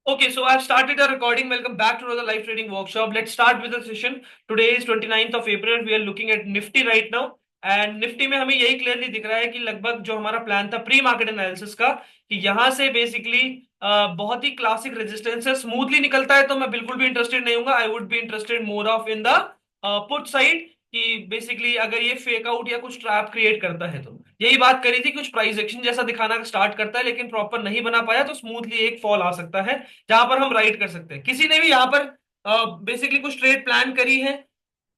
Okay, so I've started a recording. Welcome back to another live trading workshop. Let's start with the session. Today is 29th of April. We are looking at Nifty right now. And Nifty में हमें यही clearly दिख रहा है कि लगभग जो हमारा प्लान था प्री मार्केट एनालिसिस का कि यहां से बेसिकली बहुत ही क्लासिक रेजिस्टेंस है, स्मूथली निकलता है तो मैं बिल्कुल भी इंटरेस्टेड नहीं हूँ। I would be interested more of in the put side कि बेसिकली अगर ये फेक आउट या कुछ ट्रैप क्रिएट करता है तो यही बात करी थी। कुछ प्राइस एक्शन जैसा दिखाना स्टार्ट करता है लेकिन प्रॉपर नहीं बना पाया तो स्मूथली एक फॉल आ सकता है जहां पर हम राइट कर सकते हैं। किसी ने भी यहाँ पर बेसिकली कुछ ट्रेड प्लान करी है,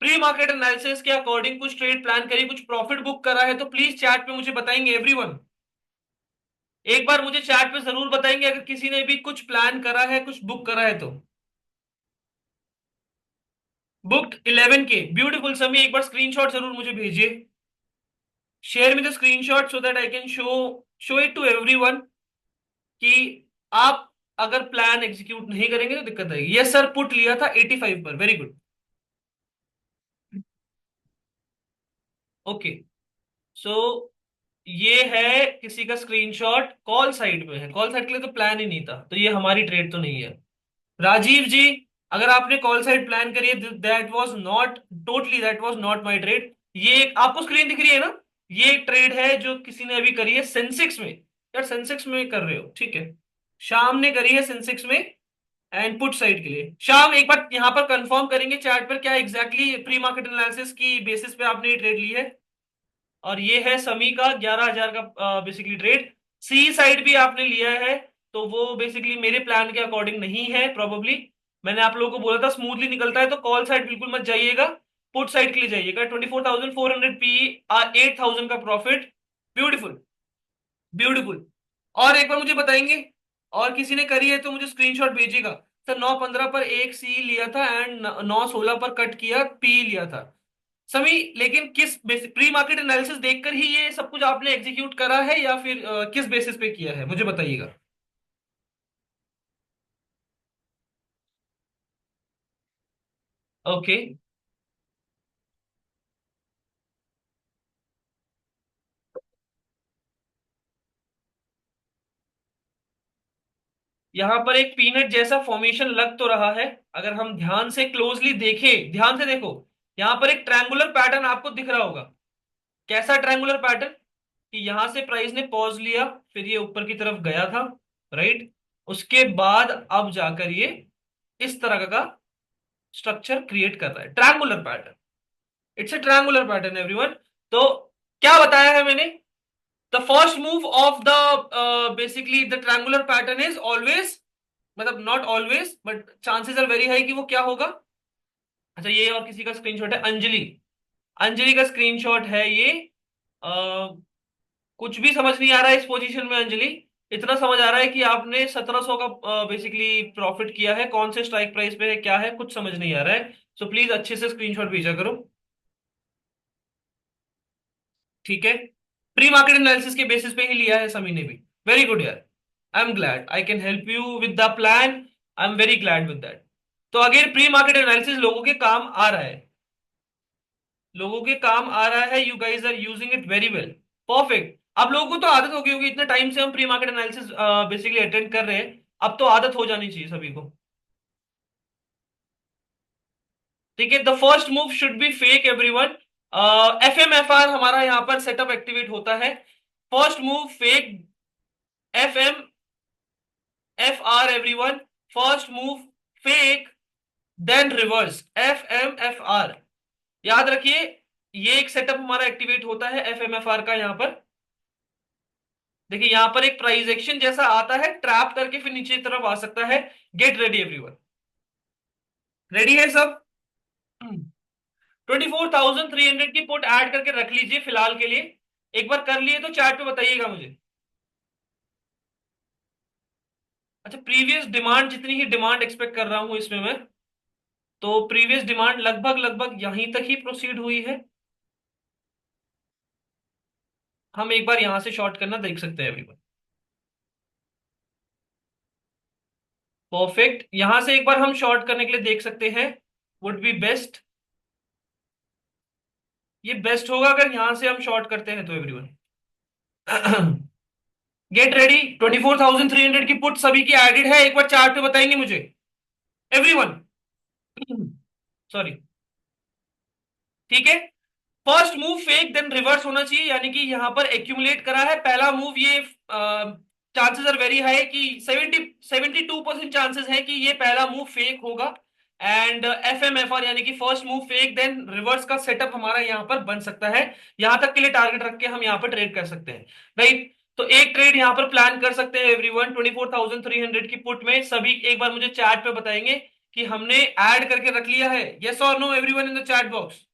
प्री मार्केट एनालिसिस के अकॉर्डिंग कुछ ट्रेड प्लान करी, कुछ प्रॉफिट बुक करा है तो प्लीज चैट पे मुझे बताएंगे एवरीवन। एक बार मुझे चैट पे जरूर बताएंगे अगर किसी ने भी कुछ प्लान करा है, कुछ बुक करा है तो। बुक्ड 11 के, ब्यूटीफुल। समी एक बार स्क्रीनशॉट जरूर मुझे भेजिए। शेयर में the screenshot so that I can show it to everyone कि आप अगर प्लान एग्जीक्यूट नहीं करेंगे तो दिक्कत आएगी। यस सर, पुट लिया था 85 पर, वेरी गुड। ओके, सो ये है किसी का स्क्रीनशॉट, कॉल साइड में है। कॉल साइड के लिए तो प्लान ही नहीं था तो ये हमारी ट्रेड तो नहीं है। राजीव जी, अगर आपने कॉल साइड प्लान करी है, that was not, totally that was not my trade. ये आपको स्क्रीन दिख रही है ना, ये एक ट्रेड है जो किसी ने अभी करी है सेंसेक्स में। यार सेंसेक्स में कर रहे हो, ठीक है। शाम ने करी है सेंसेक्स में एंड पुट साइड के लिए। शाम एक बार यहाँ पर कंफर्म करेंगे चैट पर क्या एग्जैक्टली प्री मार्केट एनालिसिस की बेसिस पे आपने ये ट्रेड ली है। और ये है समी का 11,000 का बेसिकली ट्रेड। सी साइड भी आपने लिया है तो वो बेसिकली मेरे प्लान के अकॉर्डिंग नहीं है प्रॉबेबली। मैंने आप लोगों को बोला था स्मूथली निकलता है तो कॉल साइड बिल्कुल मत जाइएगा, पुट साइड के लिए जाइएगा। 24,400 पी, 8,000 का प्रॉफिट। Beautiful, beautiful. और एक बार मुझे बताएंगे और किसी ने करी है तो मुझे स्क्रीनशॉट भेजिएगा। सर 9:15 पर एक सी लिया था एंड 9:16 पर कट किया, पी लिया था सभी। लेकिन किस प्री मार्केट एनालिसिस देखकर ही ये सब कुछ आपने एग्जीक्यूट करा है या फिर किस बेसिस पे किया है मुझे बताइएगा। ओके, यहाँ पर एक पीनट जैसा फॉर्मेशन लग तो रहा है। अगर हम ध्यान से क्लोजली देखें, ध्यान से देखो, यहाँ पर एक ट्रायंगुलर पैटर्न आपको दिख रहा होगा। कैसा ट्रायंगुलर पैटर्न कि यहां से प्राइस ने पॉज लिया, फिर ये ऊपर की तरफ गया था, राइट। उसके बाद अब जाकर ये इस तरह का स्ट्रक्चर क्रिएट कर रहा है, triangular pattern. It's a triangular pattern everyone. तो क्या बताया है मैंने, the first move of the basically the triangular pattern is always, मतलब not always but chances are very high कि वो क्या होगा। अच्छा, ये और किसी का स्क्रीनशॉट है, अंजलि। अंजलि का स्क्रीनशॉट है ये। कुछ भी समझ नहीं आ रहा है इस पोजीशन में अंजलि। इतना समझ आ रहा है कि आपने 1700 का बेसिकली प्रॉफिट किया है, कौन से स्ट्राइक प्राइस पे है, क्या है, कुछ समझ नहीं आ रहा है। सो प्लीज अच्छे से स्क्रीनशॉट भेजा करो, ठीक है। प्री मार्केट एनालिसिस के बेसिस पे ही लिया है समी ने भी। वेरी गुड यार, I am glad I can help you with the plan. I am very glad with that. तो अगेन प्री मार्केट एनालिसिस लोगों के काम आ रहा है, लोगों के काम आ रहा है। You guys are using it very well, perfect. आप लोगों को तो आदत हो गई होगी, इतने टाइम से हम pre market analysis basically attend कर रहे हैं, अब तो आदत हो जानी चाहिए सभी को। ठीक है, the first move should be fake everyone. F M F R हमारा यहाँ पर सेटअप एक्टिवेट होता है। First move fake, F M F R everyone. First move fake, then reverse, F M F R. याद रखिए, ये एक सेटअप हमारा एक्टिवेट होता है एफ एम एफ आर का। यहाँ पर देखिए, यहां पर एक प्राइस एक्शन जैसा आता है, ट्रैप करके फिर नीचे की तरफ आ सकता है। गेट रेडी एवरीवन, रेडी है सब। 24,300 की पुट ऐड करके रख लीजिए फिलहाल के लिए। एक बार कर लिए तो चैट पे बताइएगा मुझे। अच्छा, प्रीवियस डिमांड जितनी ही डिमांड एक्सपेक्ट कर रहा हूं इसमें मैं, तो प्रीवियस डिमांड लगभग लगभग यहीं तक ही प्रोसीड हुई है। हम एक बार यहां से शॉर्ट करना देख सकते हैं एवरीवन। परफेक्ट, यहां से एक बार हम शॉर्ट करने के लिए देख सकते हैं, वुड बी बेस्ट। ये बेस्ट होगा अगर यहां से हम शॉर्ट करते हैं तो एवरीवन। Get ready. 24,300 की पुट सभी की एडेड है, एक बार चार्ट पे बताएंगे मुझे एवरीवन। सॉरी। ठीक है। First move fake then reverse होना चाहिए, यानी कि यहां पर एक्यूमुलेट करा है पहला मूव ये। चांसेस आर वेरी हाई कि 72% चांसेस है कि ये पहला मूव फेक होगा। एंड FMFR यानी कि first move fake then reverse का सेटअप हमारा यहां पर बन सकता है। यहां तक के लिए टारगेट रख के हम यहां पर ट्रेड कर सकते हैं। राइट। तो एक ट्रेड यहां पर प्लान कर सकते हैं एवरीवन। 24,300 की पुट में सभी एक बार मुझे चैट पे बताएंगे कि हमने ऐड करके रख लिया है, यस और no everyone in the chat box.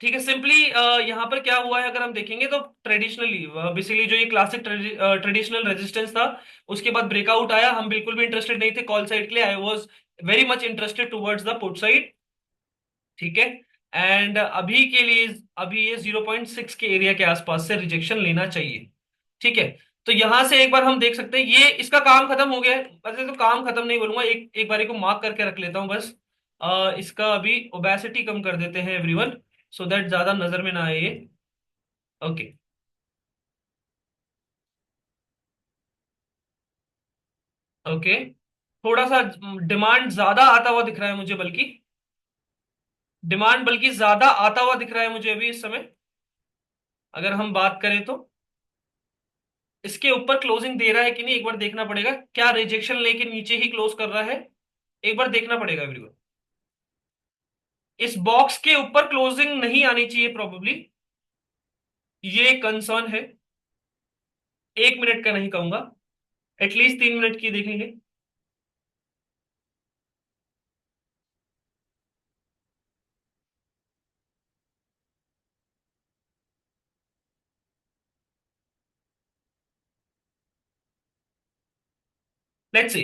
ठीक है। सिंपली यहाँ पर क्या हुआ है अगर हम देखेंगे तो ट्रेडिशनली बेसिकली जो ये क्लासिक ट्रेडिशनल रेजिस्टेंस था, उसके बाद ब्रेकआउट आया। हम बिल्कुल भी इंटरेस्टेड नहीं थे कॉल साइड के लिए, I was very much interested towards the put side. ठीक है। एंड अभी के लिए अभी ये 0.6 के एरिया के आसपास से रिजेक्शन लेना चाहिए। ठीक है। तो यहां से एक बार हम देख सकते हैं ये इसका काम खत्म हो गया है। वैसे तो काम खत्म नहीं बोलूंगा, एक एक बारी को मार्क करके रख लेता हूं बस। इसका अभी ओबेसिटी कम कर देते हैं एवरीवन, सो दैट ज्यादा नजर में ना आए ये। ओके। ओके। थोड़ा सा डिमांड ज्यादा आता हुआ दिख रहा है मुझे, बल्कि डिमांड बल्कि ज्यादा आता हुआ दिख रहा है मुझे अभी इस समय, अगर हम बात करें तो। इसके ऊपर क्लोजिंग दे रहा है कि नहीं एक बार देखना पड़ेगा, क्या रिजेक्शन लेके नीचे ही क्लोज कर रहा है, एक बार देखना पड़ेगा एवरीवन। इस बॉक्स के ऊपर क्लोजिंग नहीं आनी चाहिए प्रोबेबली, ये कंसर्न है। 1 मिनट का नहीं कहूंगा, एटलीस्ट 3 मिनट की देखेंगे। Let's see.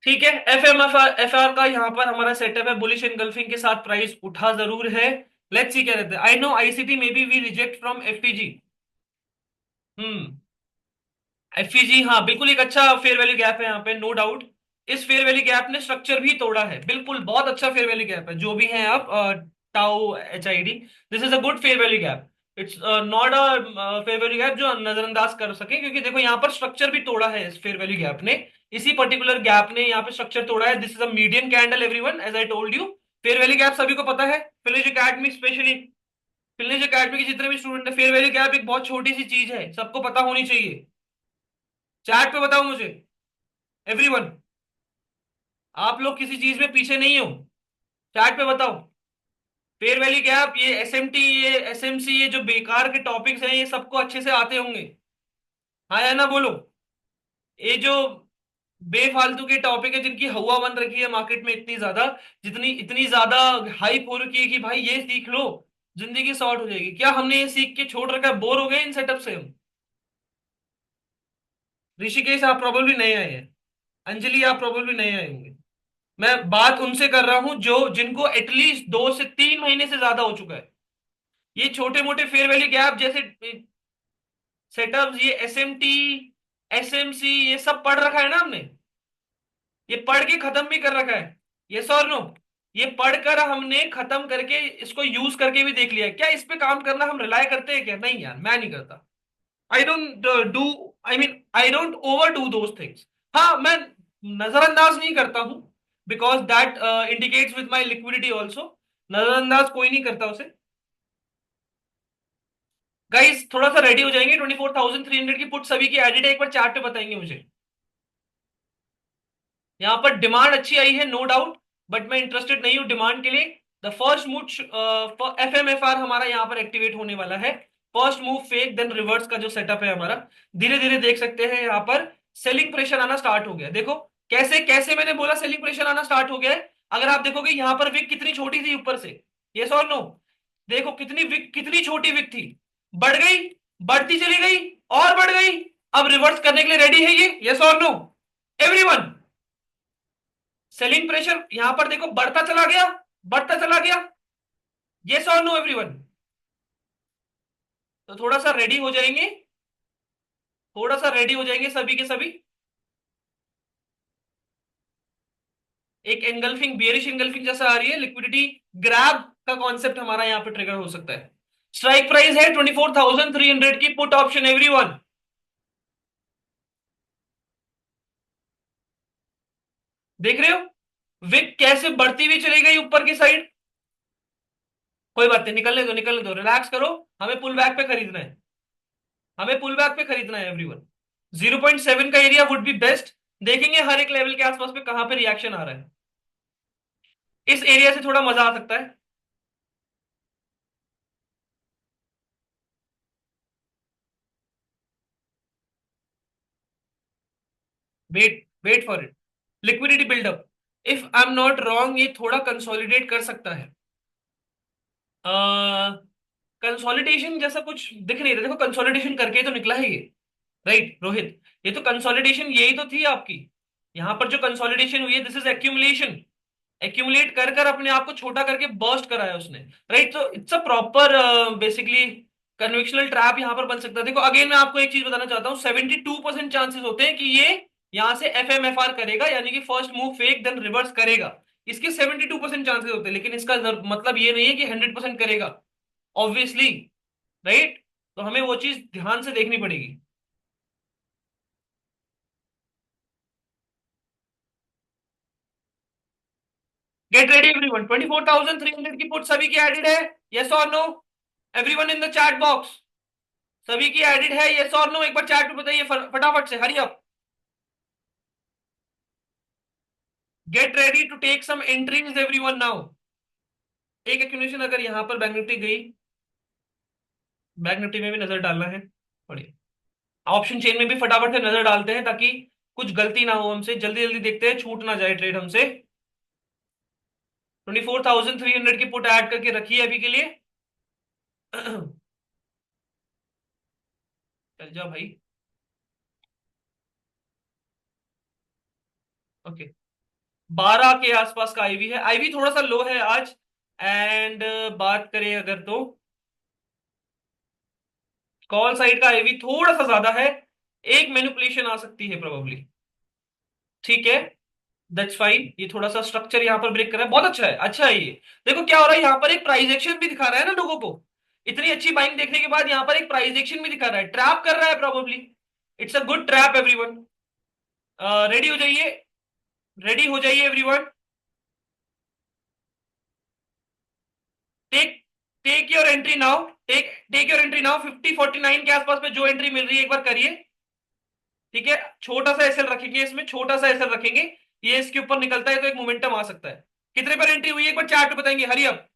ठीक है। एफ आर का यहाँ पर हमारा सेटअप है, बुलिश एनगल्फिंग के साथ प्राइस उठा जरूर है। लेट्स सी क्या रहता है। I know ICT may be we reject from FPG. Hmm. FEG हाँ बिल्कुल एक अच्छा फेयर वैल्यू गैप है यहाँ पे, नो डाउट। इस फेयर वैल्यू गैप ने स्ट्रक्चर भी तोड़ा है, बिल्कुल बहुत अच्छा फेयर वैल्यू गैप है जो भी है आप। Tau HID, this is a good fair value gap. It's not a fair value gap जो नजरअंदाज कर सके, क्योंकि देखो यहाँ पर स्ट्रक्चर भी तोड़ा है इस फेयर वैल्यू गैप ने। इसी पर्टिकुलर गैप ने यहाँ पे स्ट्रक्चर तोड़ा है। This is a medium candle everyone, as I told you. Fair value gap सभी को पता है, फिलिज एकेडमी स्पेशली। फिलिज एकेडमी के जितने भी स्टूडेंट है, फेयर वैल्यू गैप एक बहुत छोटी सी चीज है, सबको पता होनी चाहिए। चैट पे बताओ मुझे एवरीवन, आप लोग किसी चीज में पीछे नहीं हो, चैट पे बताओ। फेयर वैल्यू गैप, ये SMT, ये SMC, ये जो बेकार के टॉपिक्स हैं ये सबको अच्छे से आते होंगे। हाँ या ना बोलो। ये जो बेफालतू के टॉपिक है जिनकी हवा बन रखी है मार्केट में इतनी ज्यादा, जितनी इतनी ज्यादा हाइप हो रखी है कि भाई ये सीख लो जिंदगी सॉर्ट हो जाएगी, क्या हमने ये सीख के छोड़ रखा है, बोर हो गए इन सेटअप से हम। ऋषिकेश आप प्रॉब्लली नए आए हैं, अंजलि आप प्रॉब्लली नए आए होंगे। मैं बात उनसे कर रहा हूं जो जिनको एटलीस्ट 2 से 3 महीने से ज्यादा हो चुका है। ये छोटे मोटे फेयर वैल्यू गैप जैसे सेटअप्स, ये SMT, SMC, ये सब पढ़ रखा है ना हमने, ये पढ़ के खत्म भी कर रखा है। यस और नो। ये पढ़कर हमने खत्म करके इसको यूज करके भी देख लिया, क्या इस पे काम करना हम रिलाय करते हैं क्या? नहीं यार, मैं नहीं करता। I don't do, I mean I don't over do those things. हाँ मैं नजरअंदाज नहीं करता हूं, because that indicates with my liquidity also. नजरअंदाज कोई नहीं करता उसे। गाइस थोड़ा सा रेडी हो जाएंगे, 24,300 की पुट सभी की एडिट है, एक बार चार्ट पे बताएंगे मुझे। यहां पर डिमांड अच्छी आई है नो डाउट, बट मैं इंटरेस्टेड नहीं हूं डिमांड के लिए। द फर्स्ट मूव FMFR हमारा यहाँ पर एक्टिवेट होने वाला है। First move fake then reverse का जो सेटअप है हमारा, धीरे धीरे देख सकते हैं यहाँ पर सेलिंग प्रेशर आना स्टार्ट हो गया। देखो कैसे कैसे मैंने बोला सेलिंग प्रेशर आना स्टार्ट हो गया है। अगर आप देखोगे यहाँ पर विक कितनी छोटी थी ऊपर से, यस और नो। देखो कितनी विक, कितनी छोटी विक थी, बढ़ गई, बढ़ती चली गई और बढ़ गई। अब रिवर्स करने के लिए रेडी है ये, यस और नो एवरीवन। सेलिंग प्रेशर यहां पर देखो बढ़ता चला गया, बढ़ता चला गया, यस और नो एवरीवन। तो थोड़ा सा रेडी हो जाएंगे, थोड़ा सा रेडी हो जाएंगे सभी के सभी। एक एंगल्फिंग, बियरिश एंगल्फिंग जैसा आ रही है लिक्विडिटी ग्रैब। का कॉन्सेप्ट हमारा यहाँ पे ट्रिगर हो सकता है। स्ट्राइक प्राइस है 24,300 की पुट ऑप्शन एवरीवन। देख रहे हो विक कैसे बढ़ती हुई चली गई ऊपर की साइड। कोई बात नहीं, निकलने दो निकलने दो, रिलैक्स करो। हमें पुल बैक पे खरीदना है, हमें पुल बैक पे खरीदना है एवरीवन। 0.7 का एरिया वुड बी बेस्ट। देखेंगे हर एक लेवल के आसपास पे कहां पे रिएक्शन आ रहा है। इस एरिया से थोड़ा मजा आ सकता है। Wait wait for it. Liquidity buildup. If I am not wrong ये थोड़ा कंसोलिडेट कर सकता है। कंसोलिडेशन जैसा कुछ दिख नहीं रहा, देखो कंसोलिडेशन करके ही तो निकला है ये। राइट रोहित, ये तो कंसोलिडेशन यही तो थी आपकी। यहां पर जो कंसोलिडेशन हुई है दिस इज एक्यूमुलेशन। एक्यूमुलेट कर कर अपने आप को छोटा करके बर्स्ट करा है उसने। राइट, तो it's a proper basically convectional trap यहां पर बन सकता है। देखो अगेन मैं आपको एक चीज बताना चाहता हूँ, 72% चांसेस होते हैं कि ये यहां से एफ करेगा, यानी कि first move fake then reverse करेगा। इसके 72% चांसेस होते हैं, लेकिन इसका मतलब ये नहीं है कि 100% करेगा, ऑब्वियसली। राइट, तो हमें वो चीज ध्यान से देखनी पड़ेगी। गेट रेडी एवरीवन, 24,300 की पुट सभी की एडेड है, यस और no? Everyone in the chat box, सभी की एडिट है यस और नो? एक बार चैट में बताइए फटाफट से, hurry up. Get ready to take some entries everyone now. एक एक्यूमुलेशन अगर यहां पर बैंक निफ्टी गई, बैंक निफ्टी में भी नजर डालना है। बढ़िया, ऑप्शन चेन में भी फटाफट से नजर डालते हैं ताकि कुछ गलती ना हो हमसे, जल्दी जल्दी देखते हैं, छूट ना जाए ट्रेड हमसे। 24,300 की पुट ऐड करके रखी है अभी के लिए। चल जा भाई। ओके, 12 के आसपास का आईवी है, आईवी थोड़ा सा लो है आज। एंड बात करें अगर तो कॉल साइड का आईवी थोड़ा सा ज्यादा है। एक मैनिपुलेशन आ सकती है प्रोबेबली। ठीक है, दैट्स फाइन। ये थोड़ा सा स्ट्रक्चर यहाँ पर ब्रेक कर रहा है, बहुत अच्छा है, अच्छा है ये। देखो क्या हो रहा है यहाँ पर, एक प्राइस एक्शन भी दिखा रहा है ना लोगों को। इतनी अच्छी बाइंग देखने के बाद यहाँ पर एक प्राइस एक्शन भी दिखा रहा है, ट्रैप कर रहा है probably. It's a good trap everyone. Ready हो जाइए, रेडी हो जाइए everyone. Take take your entry now, take your entry now. 50-49 के आसपास में जो एंट्री मिल रही है एक बार करिए। ठीक है, छोटा सा एसएल रखेंगे, इसमें छोटा सा एसएल रखेंगे। ये इसके ऊपर निकलता है तो एक मोमेंटम आ सकता है। कितने पर एंट्री हुई है एक बार चार्ट पे बताएंगे, हरी अप।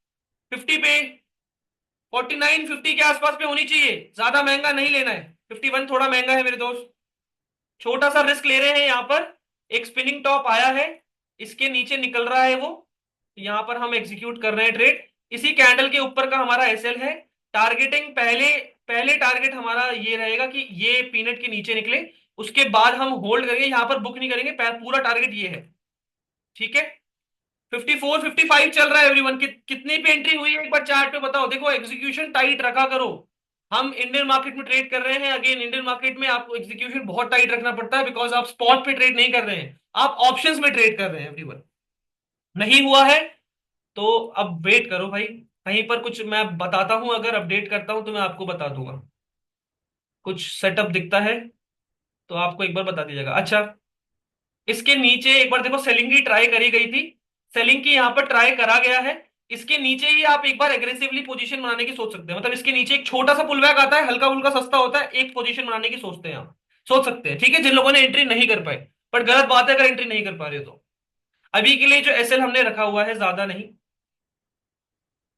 50 पे, 49 50 के आसपास पे होनी चाहिए, ज्यादा महंगा नहीं लेना है। 51 थोड़ा महंगा है मेरे दोस्त, छोटा सा रिस्क ले रहे हैं यहाँ पर। एक स्पिनिंग टॉप आया है, इसके नीचे निकल रहा है वो, यहाँ पर हम एग्जीक्यूट कर रहे हैं ट्रेड। इसी कैंडल के ऊपर का हमारा एसएल है। टारगेटिंग पहले, पहले टारगेट हमारा ये रहेगा कि ये पीनट के नीचे निकले, उसके बाद हम होल्ड करेंगे, यहाँ पर बुक नहीं करेंगे, पूरा टारगेट ये है। ठीक है, 54-55 चल रहा है एवरीवन। कितनी पे एंट्री हुई है एक बार चार्ट पे बताओ। देखो एग्जीक्यूशन टाइट रखा करो। हम इंडियन मार्केट में ट्रेड कर रहे हैं, अगेन इंडियन मार्केट में आपको एग्जीक्यूशन बहुत टाइट रखना पड़ता है, बिकॉज आप स्पॉट पे ट्रेड नहीं कर रहे हैं, आप ऑप्शंस में ट्रेड कर रहे हैं एवरीवन। नहीं हुआ है तो अब वेट करो भाई, कहीं पर कुछ मैं बताता हूं, अगर अपडेट करता हूं तो मैं आपको बता दूंगा। कुछ सेटअप दिखता है तो आपको एक बार बता दीजिएगा। अच्छा, इसके नीचे एक बार देखो सेलिंग की ट्राई करी गई थी, सेलिंग की यहाँ पर ट्राई करा गया है। इसके नीचे ही आप एक बार एग्रेसिवली पोजीशन बनाने की सोच सकते हैं, मतलब इसके नीचे एक छोटा सा पुल बैक आता है, हल्का फुल्का सस्ता होता है, एक पोजीशन बनाने की सोचते हैं आप, सोच सकते हैं। ठीक है, जिन लोगों ने एंट्री नहीं कर पाए, पर गलत बात है अगर एंट्री नहीं कर पा रहे हो तो। अभी के लिए जो एसएल हमने रखा हुआ है ज्यादा नहीं,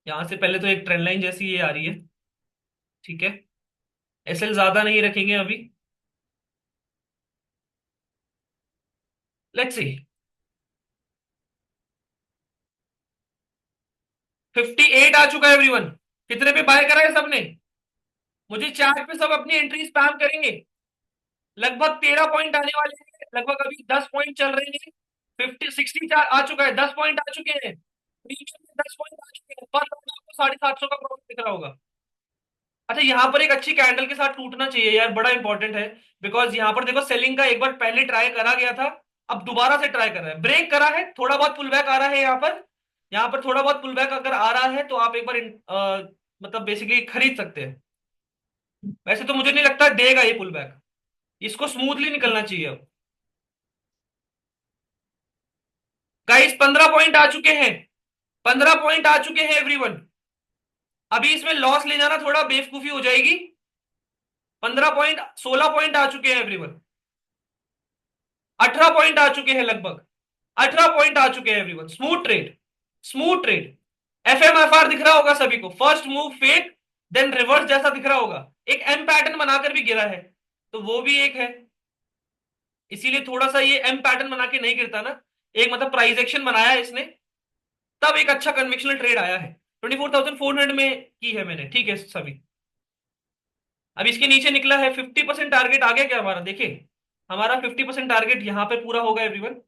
यहां से पहले तो एक ट्रेंड लाइन जैसी ये आ रही है। ठीक है, एसएल ज्यादा नहीं रखेंगे अभी। Let's see. 58 आ चुका है एवरीवन। कितने पे बाय करा है सबने? मुझे चार्ट पे सब अपनी एंट्री स्पैम करेंगे। लगभग 13 पॉइंट आने वाले हैं, लगभग अभी 10 पॉइंट चल रहे हैं। 50 60 आ चुका है, 10 पॉइंट आ चुके हैं, प्रीमियम में 10 पॉइंट आ चुके हैं, पर लोग आपको 750 का प्रॉफिट दिख रहा होगा। अच्छा, यहाँ पर एक अच्छी कैंडल के साथ टूटना चाहिए यार, बड़ा इंपॉर्टेंट है। बिकॉज यहाँ पर देखो सेलिंग का एक बार पहले ट्राई करा गया था, अब दोबारा से ट्राई कर रहा है, ब्रेक करा है, थोड़ा बहुत पुल बैक आ रहा है यहाँ पर। यहाँ पर थोड़ा बहुत पुल बैक अगर आ रहा है तो आप एक बार मतलब बेसिकली खरीद सकते हैं। वैसे तो मुझे नहीं लगता देगा ये पुल बैक, इसको स्मूथली निकलना चाहिए अब। गाइस 15 पॉइंट आ चुके हैं, 15 पॉइंट आ चुके हैं एवरीवन। अभी इसमें लॉस ले जाना थोड़ा बेवकूफी हो जाएगी। 15 पॉइंट, 16 पॉइंट आ चुके हैं एवरीवन। 18 पॉइंट आ चुके हैं लगभग। 18 पॉइंट आ चुके हैं everyone. Smooth trade, smooth trade. FMFR दिख रहा होगा सभी को, first move fake then reverse जैसा दिख रहा होगा। एक एम पैटर्न बनाकर भी गिरा है, तो वो भी एक है। इसीलिए थोड़ा सा ये एम पैटर्न बना के नहीं गिरता ना, एक मतलब प्राइस एक्शन बनाया है इसने, तब एक अच्छा कन्वेंशनल ट्रेड आया है। 24,400 में की है मैंने, ठीक है सभी। अब इसके नीचे निकला है 50% टारगेट आ गया क्या हमारा, देखिए। हमारा 50% टारगेट यहां पे पूरा होगा एवरीवन।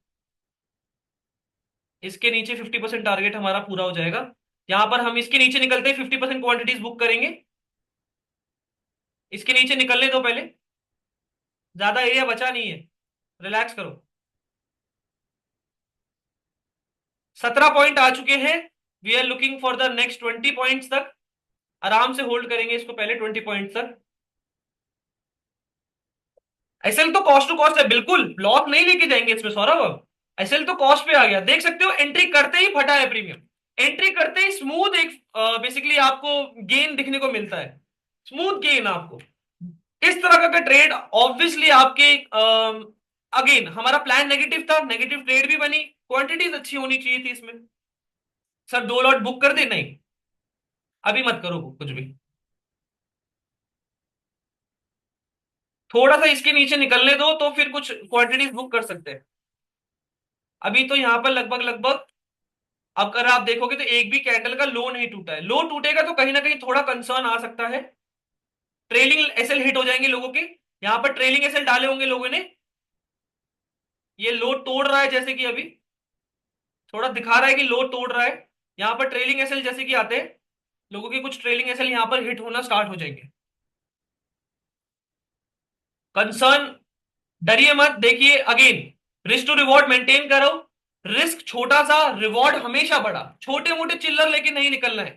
इसके नीचे 50% टारगेट हमारा पूरा हो जाएगा। यहां पर हम इसके नीचे निकलते ही 50% क्वांटिटीज बुक करेंगे। इसके नीचे निकलने दो पहले, ज्यादा एरिया बचा नहीं है, रिलैक्स करो। 17 पॉइंट आ चुके हैं। We are looking for the next 20 points तक। आराम से होल्ड करेंगे इसको पहले 20 पॉइंट तक। एसएल तो कॉस्ट टू कॉस्ट है, बिल्कुल लॉस नहीं लेके जाएंगे इसमें सौरभ अब। एसएल तो कॉस्ट पे आ गया, देख सकते हो एंट्री करते ही फटा है प्रीमियम। एंट्री करते ही स्मूथ एक बेसिकली आपको गेन दिखने को मिलता है, स्मूथ गेन आपको। इस तरह का ट्रेड ऑब्वियसली आपके अगेन हमारा प्लान नेगेटिव था, नेगेटिव ट्रेड भी बनी। क्वांटिटीज अच्छी होनी चाहिए थी इसमें। सर 2 लॉट बुक कर दे, नहीं अभी मत करो कुछ भी। थोड़ा सा इसके नीचे निकलने दो तो फिर कुछ क्वांटिटीज बुक कर सकते हैं। अभी तो यहां पर लगभग लगभग, अब अगर आप देखोगे तो एक भी कैंडल का लो नहीं टूटा है। लो टूटेगा तो कहीं ना कहीं थोड़ा कंसर्न आ सकता है, ट्रेलिंग एसएल हिट हो जाएंगे लोगों के। यहां पर ट्रेलिंग एसएल डाले होंगे लोगों ने, ये लो तोड़ रहा है जैसे कि अभी थोड़ा दिखा रहा है कि लो तोड़ रहा है। यहां पर ट्रेलिंग एसएल जैसे कि आते हैं लोगों के, कुछ ट्रेलिंग एसएल यहां पर हिट होना स्टार्ट हो जाएंगे। कंसर्न, डरिए मत। देखिए again, risk to reward maintain करो। रिस्क छोटा सा, रिवॉर्ड हमेशा बड़ा। छोटे मोटे चिल्लर लेके नहीं निकलना है,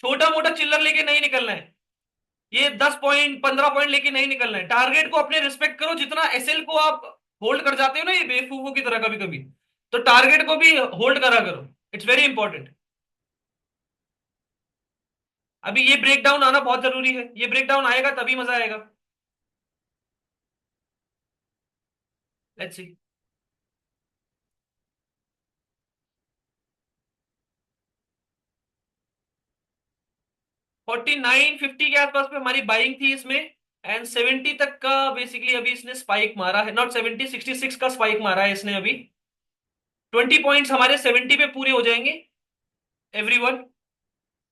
छोटा मोटा चिल्लर लेके नहीं निकलना है। ये 10 पॉइंट 15 पॉइंट लेके नहीं निकलना है। टारगेट को अपने रिस्पेक्ट करो, जितना एसएल को आप होल्ड कर जाते हो ना ये बेवकूफों की तरह कभी कभी, तो टारगेट को भी होल्ड करा करो। It's very important. अभी ये ब्रेक डाउन आना बहुत जरूरी है, ये ब्रेक डाउन आएगा तभी मजा आएगा। Let's see. 49-50 के आसपास पे हमारी बाइंग थी इसमें, एंड 70 तक का बेसिकली अभी इसने स्पाइक मारा है। नॉट 70, 66 का स्पाइक मारा है इसने अभी। 20 पॉइंट्स हमारे 70 पे पूरे हो जाएंगे एवरीवन।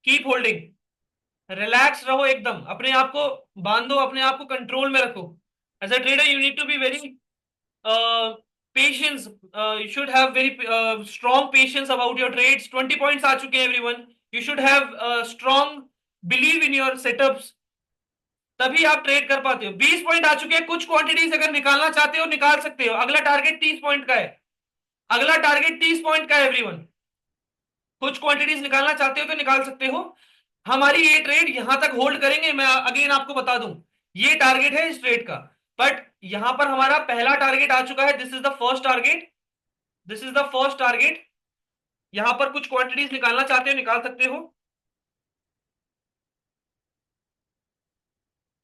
कीप होल्डिंग, रिलैक्स रहो एकदम, अपने आप को बांधो, अपने आप को कंट्रोल में रखो। As a trader you need to be very patience, you should have very strong patience about your trades. 20 points आ चुके हैं everyone. You should have strong believe in your setups, तभी आप ट्रेड कर पाते हो। 20 पॉइंट आ चुके हैं, कुछ क्वांटिटीज अगर निकालना चाहते हो निकाल सकते हो। अगला टारगेट 30 पॉइंट का है, अगला टारगेट 30 पॉइंट का है एवरीवन। कुछ क्वांटिटीज निकालना चाहते हो तो निकाल सकते हो। हमारी ये ट्रेड यहां तक होल्ड करेंगे, मैं अगेन आपको बता दूं, ये टारगेट है इस ट्रेड का। बट यहां पर हमारा पहला टारगेट आ चुका है, this is the first target, this is the first target. यहां पर कुछ क्वांटिटीज निकालना चाहते हो निकाल सकते हो।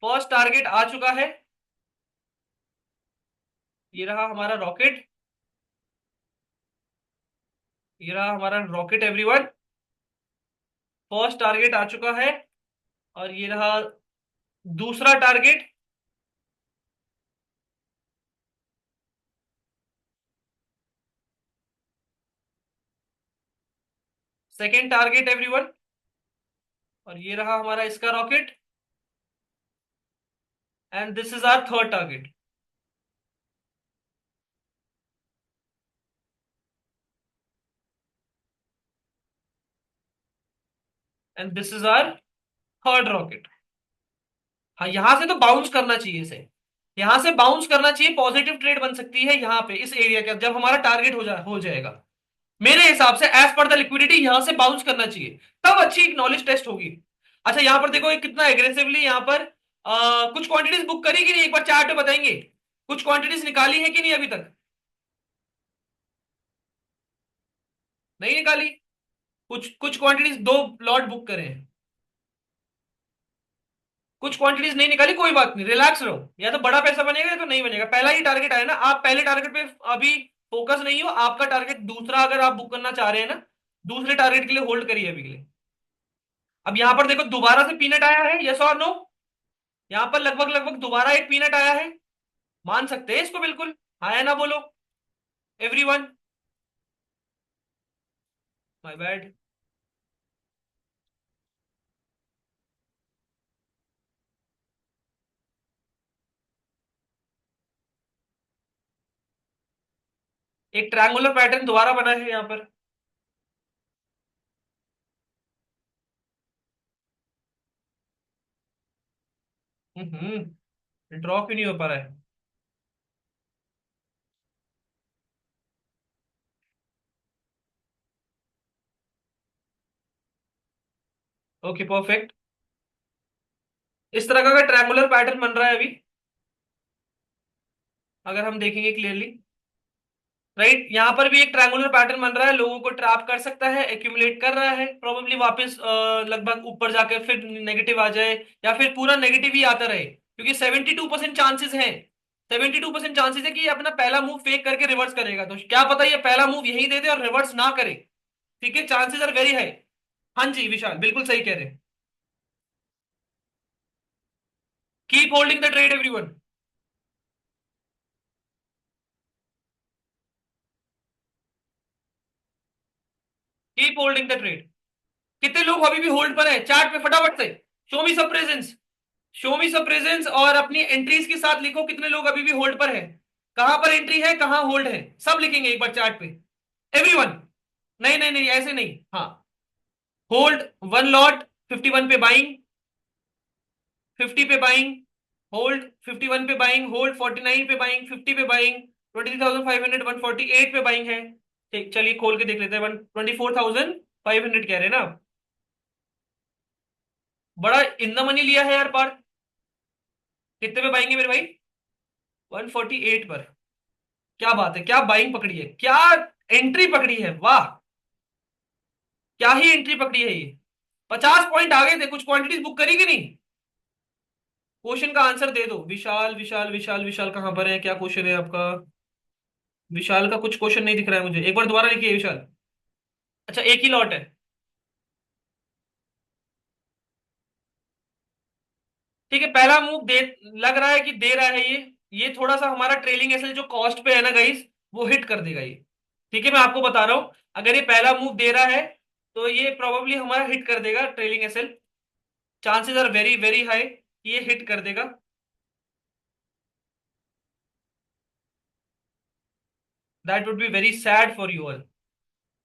फर्स्ट टारगेट आ चुका है, ये रहा हमारा रॉकेट, ये रहा हमारा रॉकेट एवरीवन। फर्स्ट टारगेट आ चुका है, और ये रहा दूसरा टारगेट। सेकेंड टारगेट एवरीवन, और ये रहा हमारा इसका rocket. And this is our third target. And this is our third rocket. हाँ, यहां से तो बाउंस करना चाहिए इसे, यहां से बाउंस करना चाहिए। पॉजिटिव ट्रेड बन सकती है यहाँ पे इस एरिया के, जब हमारा टारगेट हो जाएगा। मेरे हिसाब से एज पर द लिक्विडिटी यहां से बाउंस करना चाहिए, तब अच्छी एक नॉलेज टेस्ट होगी। अच्छा यहां पर देखो ये कितना एग्रेसिवली यहां पर कुछ क्वांटिटीज बुक करी कि नहीं, एक बार चार्ट पे बताएंगे। कुछ क्वांटिटीज निकाली है कि नहीं अभी तक? नहीं निकाली। कुछ कुछ क्वांटिटीज, दो लॉट बुक करे हैं। कुछ क्वांटिटीज नहीं निकाली, कोई बात नहीं, रिलैक्स रहो। या तो बड़ा पैसा बनेगा या तो नहीं बनेगा, पहला ही टारगेट आया ना, आप पहले टारगेट पे अभी फोकस नहीं हो, आपका टारगेट दूसरा अगर आप बुक करना चाह रहे हैं ना, दूसरे टारगेट के लिए होल्ड करिए अभी के लिए। अब यहां पर देखो दोबारा से पीनट आया है, यस और नो? यहां पर लगभग लगभग दोबारा एक पीनट आया है, मान सकते हैं इसको बिल्कुल। हाँ या ना बोलो एवरीवन? My bad. एक ट्रायंगुलर पैटर्न दोबारा बना है यहां पर। ड्रॉ क्यों नहीं हो पा रहा है? Okay perfect. इस तरह का अगर ट्रायंगुलर पैटर्न बन रहा है अभी, अगर हम देखेंगे क्लियरली, राइट, यहां पर भी एक ट्रायंगुलर पैटर्न बन रहा है, लोगों को ट्रैप कर सकता है, एक्यूमुलेट कर रहा है, प्रोबेबली वापस लगभग ऊपर जाकर फिर नेगेटिव आ जाए, या फिर पूरा नेगेटिव ही आता रहे, क्योंकि 72% चांसेस है, 72% चांसेस है कि ये अपना पहला मूव फेक करके रिवर्स करेगा, तो क्या पता ये पहला मूव यही दे दे और रिवर्स ना करे। ठीक है, चांसेस आर वेरी हाई। हाँ जी विशाल, बिल्कुल सही कह रहे हैं। Keep holding the trade everyone. Keep holding the trade. कितने लोग अभी भी होल्ड पर है चार्ट पे, फटाफट से शो मी सब प्रेजेंस। शो मी सब प्रेजेंस और अपनी एंट्रीज के साथ लिखो कितने लोग अभी भी होल्ड पर है, कहां पर एंट्री है कहां होल्ड है, सब लिखेंगे एक बार चार्ट पे, एवरीवन। नहीं नहीं नहीं ऐसे नहीं, हाँ। होल्ड, वन लॉट, 51 पे बाइंग, 50 पे बाइंग, होल्ड 51 पे बाइंग, होल्ड 49 पे बाइंग, 50 पे बाइंग, 23,500 148 पे बाइंग है। ठीक, चलिए खोल के देख लेते हैं, 24,500 कह रहे हैं ना आप? बड़ा इन द मनी लिया है यार पार्थ। कितने पे बाइंगे मेरे भाई? 148 पर। क्या बात है, क्या बाइंग पकड़ी है, क्या एंट्री पकड़ी है, वाह। क्या ही एंट्री पकड़ी है ये। 50 पॉइंट आ गए थे, कुछ क्वांटिटीज बुक करी कि नहीं? क्वेश्चन का आंसर दे दो, विशाल विशाल विशाल विशाल कहां पर है, क्या क्वेश्चन है आपका? विशाल का कुछ क्वेश्चन नहीं दिख रहा है मुझे, एक बार दोबारा लिखिए विशाल। अच्छा एक ही लॉट है। ठीक है, पहला मूव दे, लग रहा है कि दे रहा है ये थोड़ा सा हमारा ट्रेलिंग एसएल जो कॉस्ट पे है ना गाइस, वो हिट कर देगा ये। ठीक है मैं आपको बता रहा हूं, अगर ये पहला मूव दे रहा है तो ये प्रोबेबली हमारा हिट कर देगा trailing SL, chances are very very high कि ये हिट कर देगा। That would be very sad for you all.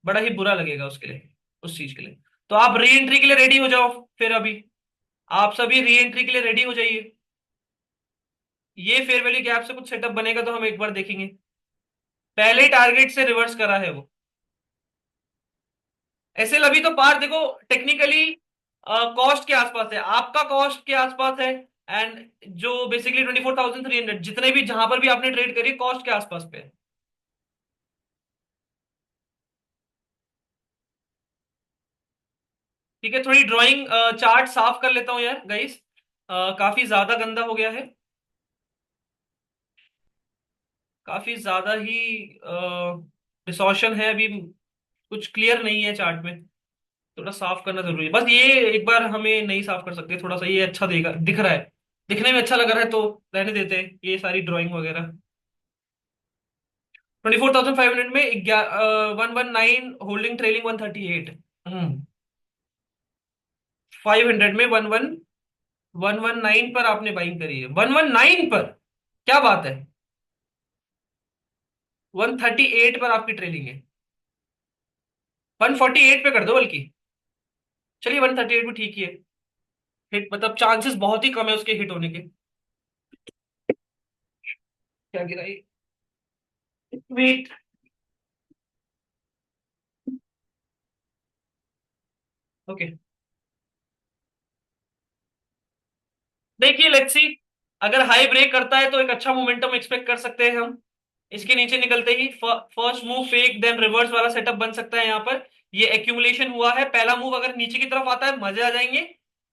बड़ा ही बुरा लगेगा उसके लिए, उस चीज के लिए। तो आप री एंट्री के लिए रेडी हो जाओ फिर अभी, आप सभी री एंट्री के लिए रेडी हो जाइए। ये फेयर वैल्यू गैप से कुछ सेटअप बनेगा तो हम एक बार देखेंगे। पहले टारगेट से रिवर्स करा है वो। एसएल अभी तो पार देखो, टेक्निकली कॉस्ट के आसपास है, आपका कॉस्ट के आसपास है, एंड जो बेसिकली 24,300 जितने भी जहां पर भी आपने ट्रेड करी कॉस्ट के आसपास पे है। ठीक है, थोड़ी ड्राइंग चार्ट साफ कर लेता हूँ यार गाइस, काफी ज्यादा गंदा हो गया है, काफी ज्यादा ही डिसॉर्शन है अभी, कुछ क्लियर नहीं है चार्ट में, थोड़ा साफ करना जरूरी है, बस ये एक बार हमें नहीं साफ कर सकते, थोड़ा सा ये अच्छा देगा दिख रहा है, दिखने में अच्छा लग रहा है तो रहने देते हैं ये सारी ड्राइंग वगैरह। 24,500 में 119 होल्डिंग ट्रेलिंग 138। 500 में 119 पर आपने बाइंग करी है, 119 पर, क्या बात है। 138 पर आपकी ट्रेलिंग है, 148 पे कर दो बल्कि। चलिए 138 भी ठीक ही है, हिट मतलब चांसेस बहुत ही कम है उसके हिट होने के। क्या गिरा ये? वेट, ओके, देखिए लेट्स सी। अगर हाई ब्रेक करता है तो एक अच्छा मोमेंटम एक्सपेक्ट कर सकते हैं हम। इसके नीचे निकलते ही first move fake then reverse वाला सेटअप बन सकता है यहाँ पर। ये एक्यूमुलेशन हुआ है, पहला मूव अगर नीचे की तरफ आता है मजे आ जाएंगे।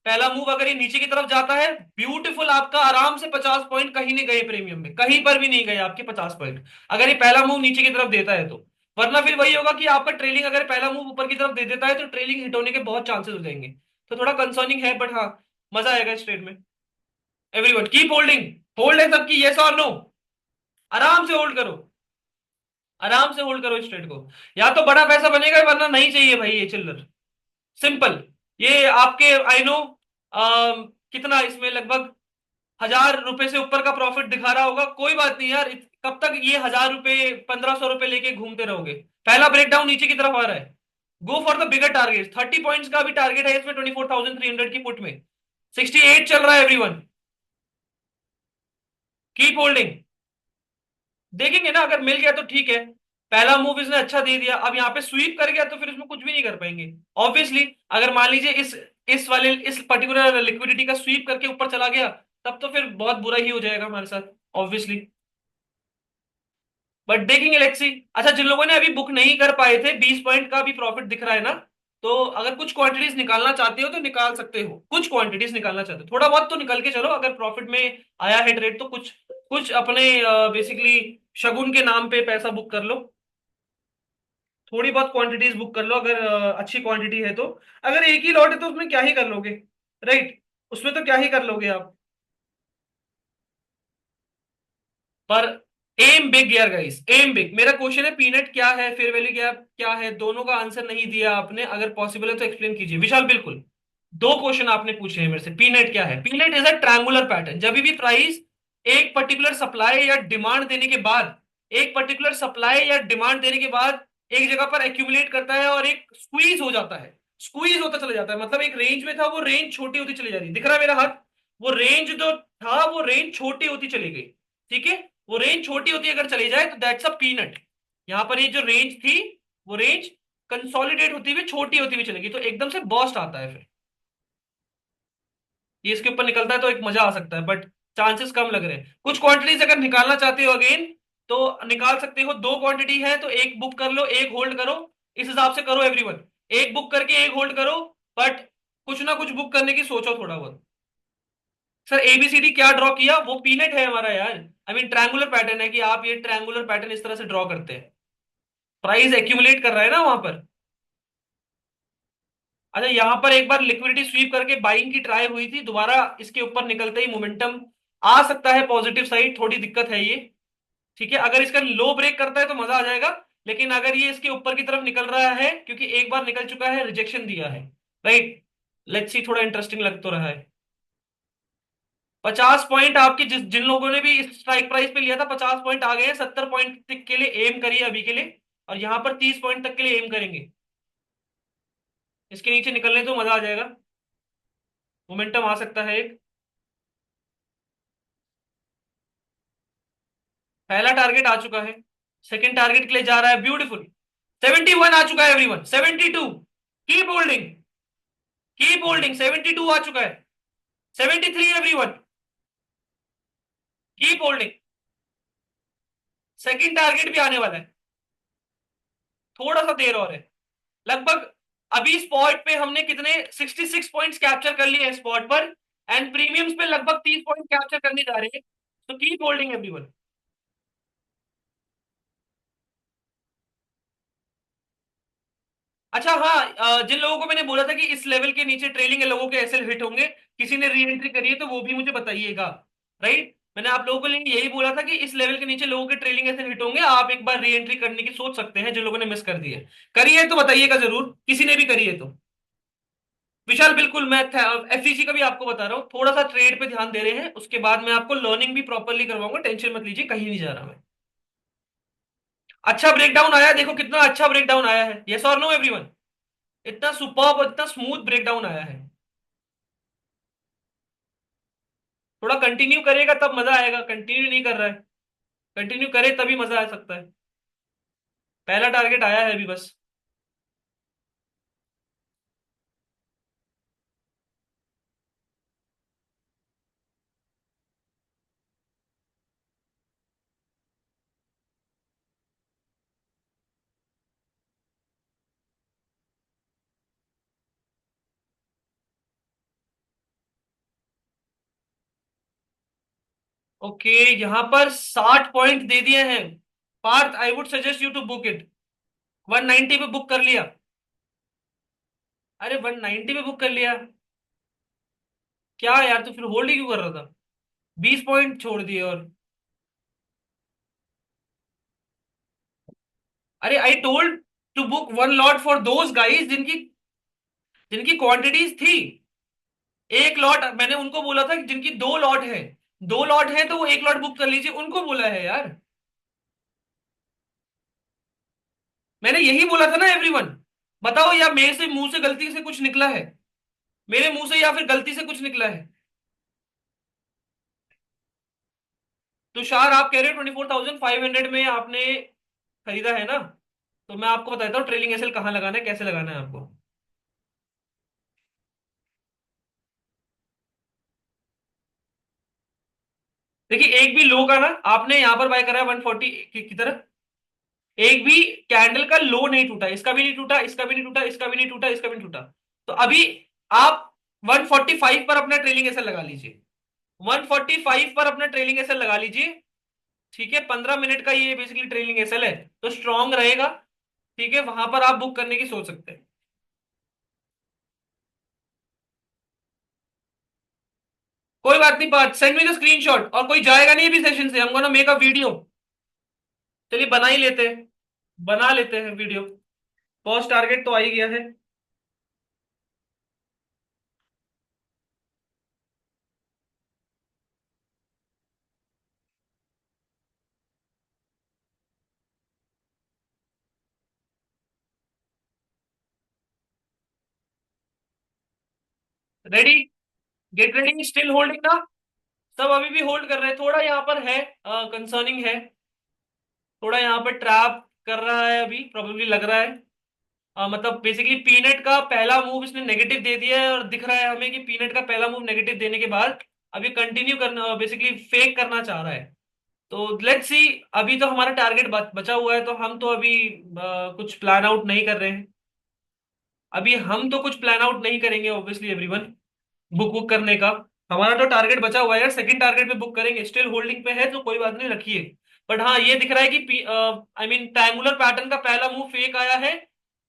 पहला मूव अगर ये नीचे की तरफ जाता है, ब्यूटीफुल, आपका आराम से 50 पॉइंट कहीं नहीं गए, प्रीमियम में कहीं पर भी नहीं गए आपके 50 पॉइंट, अगर ये पहला मूव नीचे की तरफ देता है तो। वरना फिर वही होगा कि आपका ट्रेलिंग अगर पहला मूव ऊपर की तरफ दे देता है तो ट्रेलिंग हिट होने के बहुत चांसेस हो जाएंगे। तो थोड़ा कंसर्निंग है, बट हाँ, मजा आएगा इस ट्रेड में। Everyone keep holding. होल्ड है सबकी, यस और नो? आराम से होल्ड करो, आराम से होल्ड करो इस ट्रेड को। या तो बड़ा पैसा बनेगा, वरना नहीं चाहिए भाई ये चिल्लर। सिंपल। ये आपके आई नो कितना इसमें लगभग 1,000 रुपए से ऊपर का प्रॉफिट दिखा रहा होगा, कोई बात नहीं यार, कब तक ये 1,000 रुपए 1,500 रुपए लेके घूमते रहोगे। पहला ब्रेकडाउन नीचे की तरफ आ रहा है, go for the bigger target. 30 points का भी टारगेट है इसमें, 24,300 की पुट में। 68 चल रहा है एवरीवन, कीप होल्डिंग। देखेंगे ना, अगर मिल गया तो ठीक है। पहला मूव इसने अच्छा दे दिया, अब यहाँ पे स्वीप कर गया तो फिर उसमें कुछ भी नहीं कर पाएंगे ऑब्वियसली। अगर मान लीजिए इस पर्टिकुलर लिक्विडिटी का स्वीप करके ऊपर चला गया, तब तो फिर बहुत बुरा ही हो जाएगा हमारे साथ ऑब्वियसली। बट देखेंगे, लेट्स सी। अच्छा, जिन लोगों ने अभी बुक नहीं कर पाए थे, 20 पॉइंट का भी प्रॉफिट दिख रहा है ना, तो अगर कुछ क्वांटिटीज निकालना चाहते हो तो निकाल सकते हो, कुछ क्वांटिटीज निकालना चाहते हो थोड़ा बहुत तो निकल के चलो, अगर प्रॉफिट में आया है ट्रेड तो कुछ कुछ अपने बेसिकली शगुन के नाम पे पैसा बुक कर लो। थोड़ी बहुत क्वांटिटीज बुक कर लो, अगर अच्छी क्वांटिटी है तो। अगर एक ही लॉट है तो उसमें क्या ही कर लोगे, राइट? उसमें तो क्या ही कर लोगे आप। पर एम बिग यार गाइस, एम बिग। मेरा क्वेश्चन है पीनट क्या है, फेयर वैल्यू गैप क्या है, दोनों का आंसर नहीं दिया आपने, अगर पॉसिबल है तो एक्सप्लेन कीजिए विशाल, बिल्कुल। दो क्वेश्चन आपने पूछे हैं मेरे से। पीनट क्या है? Peanut is a triangular pattern, जब भी प्राइस एक पर्टिकुलर सप्लाई या डिमांड देने के बाद, एक पर्टिकुलर सप्लाई या डिमांड देने के बाद एक जगह पर एक्यूमुलेट करता है और एक स्क्वीज हो जाता है, स्क्वीज होता चला जाता है, मतलब एक रेंज में था वो रेंज छोटी होती चली जा रही है, दिख रहा है मेरा हाथ? वो रेंज जो था वो रेंज छोटी होती चली गई, ठीक है? वो रेंज छोटी होती अगर चली जाए तो दैट्स अ पीनट। यहां पर ये जो रेंज थी, वो रेंज कंसोलिडेट होती हुई छोटी होती हुई चलेगी, तो एकदम से बॉस्ट आता है फिर। ये इसके ऊपर निकलता है तो एक मजा आ सकता है, बट चांसेस कम लग रहे हैं। कुछ क्वांटिटीज अगर निकालना चाहते हो अगेन, तो निकाल सकते हो। दो क्वांटिटी है तो एक बुक कर लो, एक होल्ड करो, इस हिसाब से करो एवरीवन। एक बुक करके एक होल्ड करो, बट कुछ ना कुछ बुक करने की सोचो थोड़ा बहुत। सर एबीसीडी क्या ड्रॉ किया? वो पीनट है हमारा यार। आई मीन ट्रायंगुलर पैटर्न है कि आप ये ट्रायंगुलर पैटर्न इस तरह से ड्रॉ करते हैं, प्राइस एक्यूमुलेट कर रहा है ना वहां पर। अच्छा, यहां पर एक बार लिक्विडिटी स्वीप करके बाइंग की ट्राई हुई थी, दोबारा इसके ऊपर निकलते ही मोमेंटम आ सकता है पॉजिटिव साइड, थोड़ी दिक्कत है ये। ठीक है, अगर इसका लो ब्रेक करता है तो मजा आ जाएगा, लेकिन अगर ये इसके ऊपर की तरफ निकल रहा है, क्योंकि एक बार निकल चुका है, रिजेक्शन दिया है, राइट? लेट्स सी, थोड़ा इंटरेस्टिंग लग तो रहा है। 50 पॉइंट आपके जिन लोगों ने भी इस स्ट्राइक प्राइस पे लिया था, 50 पॉइंट आ गए हैं। 70 पॉइंट तक के लिए एम करिए अभी के लिए, और यहां पर 30 पॉइंट तक के लिए एम करेंगे। इसके नीचे निकलने तो मजा आ जाएगा, मोमेंटम आ सकता है एक। पहला टारगेट आ चुका है, सेकंड टारगेट के लिए जा रहा है, ब्यूटीफुल। 71 आ चुका है everyone, 72। Keep holding, keep holding, 72 आ चुका है। 73 everyone, keep holding. Second target भी आने वाला है, थोड़ा सा देर और है। लगभग अभी स्पॉट पे हमने कितने 66 पॉइंट्स कैप्चर कर लिए हैं स्पॉट पर, एंड प्रीमियम्स पे लगभग 30 पॉइंट कैप्चर करने जा रहे हैं। तो कीप होल्डिंग एवरीवन। अच्छा हाँ, जिन लोगों को मैंने बोला था कि इस लेवल के नीचे ट्रेलिंग लोगों के एसएल हिट होंगे, किसी ने री एंट्री करी है तो वो भी मुझे बताइएगा, राइट? मैंने आप लोगों को लिए यही बोला था कि इस लेवल के नीचे लोगों के ट्रेलिंग एसएल हिट होंगे, आप एक बार री एंट्री करने की सोच सकते हैं, जिन लोगों ने मिस कर दी है। करी है तो बताइएगा जरूर, किसी ने भी करी है तो। विशाल बिल्कुल, मैं एफसीसी का भी आपको बता रहा हूँ, थोड़ा सा ट्रेड पे ध्यान दे रहे हैं, उसके बाद मैं आपको लर्निंग भी प्रॉपरली करवाऊंगा, टेंशन मत लीजिए, कहीं नहीं जा रहा मैं। अच्छा ब्रेकडाउन आया, देखो कितना अच्छा ब्रेकडाउन आया है, यस और नो एवरीवन? इतना सुपर्ब, इतना स्मूथ ब्रेकडाउन आया है। थोड़ा कंटिन्यू करेगा तब मजा आएगा, कंटिन्यू नहीं कर रहा है, कंटिन्यू करे तभी मजा आ सकता है। पहला टारगेट आया है अभी बस। ओके, यहाँ पर 60 पॉइंट दे दिए हैं। Parth, I would suggest you to book it. 190 पे बुक कर लिया? अरे 190 पे बुक कर लिया? क्या यार, तू फिर होल्ड ही क्यों कर रहा था? 20 पॉइंट छोड़ दिए। और अरे I told to book one lot for those guys जिनकी जिनकी क्वांटिटीज थी। एक लॉट मैंने उनको बोला था कि जिनकी दो लॉट है, दो लॉट है तो वो एक लॉट बुक कर लीजिए, उनको बोला है यार। मैंने यही बोला था ना एवरीवन। बताओ, या मेरे से मुंह से गलती से कुछ निकला है? मेरे मुंह से या फिर गलती से कुछ निकला है? तुषार, आप कह रहे हो 24,500 में आपने खरीदा है ना? तो मैं आपको बताता हूँ ट्रेलिंग एसएल कहाँ लगाना है, कैसे लगाना है आपको। देखिए, एक भी लो का ना आपने यहाँ पर बाय करा है 140 की तरफ। एक भी कैंडल का लो नहीं टूटा, इसका भी नहीं टूटा, इसका भी नहीं टूटा, इसका भी नहीं टूटा, इसका भी नहीं टूटा। तो अभी आप 145 पर अपना ट्रेलिंग एसएल लगा लीजिए। 145 पर अपना ट्रेलिंग एसएल लगा लीजिए। ठीक है, 15 मिनट का ये बेसिकली ट्रेलिंग एसएल है, तो स्ट्रांग रहेगा। ठीक है, वहां पर आप बुक करने की सोच सकते हैं। कोई बात नहीं, बात सेंड मी द स्क्रीनशॉट। और कोई जाएगा नहीं अभी सेशन से, हम गोना मेक अ वीडियो। चलिए बना ही लेते हैं, बना लेते हैं वीडियो। फर्स्ट टारगेट तो आ ही गया है। Ready? Get ready, still holding ना? सब अभी भी होल्ड कर रहे हैं, थोड़ा यहाँ पर है कंसर्निंग है। थोड़ा यहाँ पर ट्रैप कर रहा है अभी, प्रोबेबली लग रहा है। मतलब बेसिकली पीनट का पहला मूव इसने नेगेटिव दे दिया है, और दिख रहा है हमें कि पीनट का पहला मूव नेगेटिव देने के बाद अभी कंटिन्यू करना, बेसिकली फेक करना चाह रहा है। तो लेट्स सी। अभी तो हमारा टारगेट बचा हुआ है, तो हम तो अभी कुछ प्लान आउट नहीं कर रहे हैं। अभी हम तो कुछ प्लान आउट नहीं करेंगे ऑब्वियसली एवरीवन, बुक बुक करने का। हमारा तो टारगेट बचा हुआ है यार, सेकंड टारगेट पे बुक करेंगे। स्टिल होल्डिंग पे है तो कोई बात नहीं, रखिए। बट हाँ, ये दिख रहा है कि आई मीन ट्रायंगुलर पैटर्न का पहला मूव फेक आया है,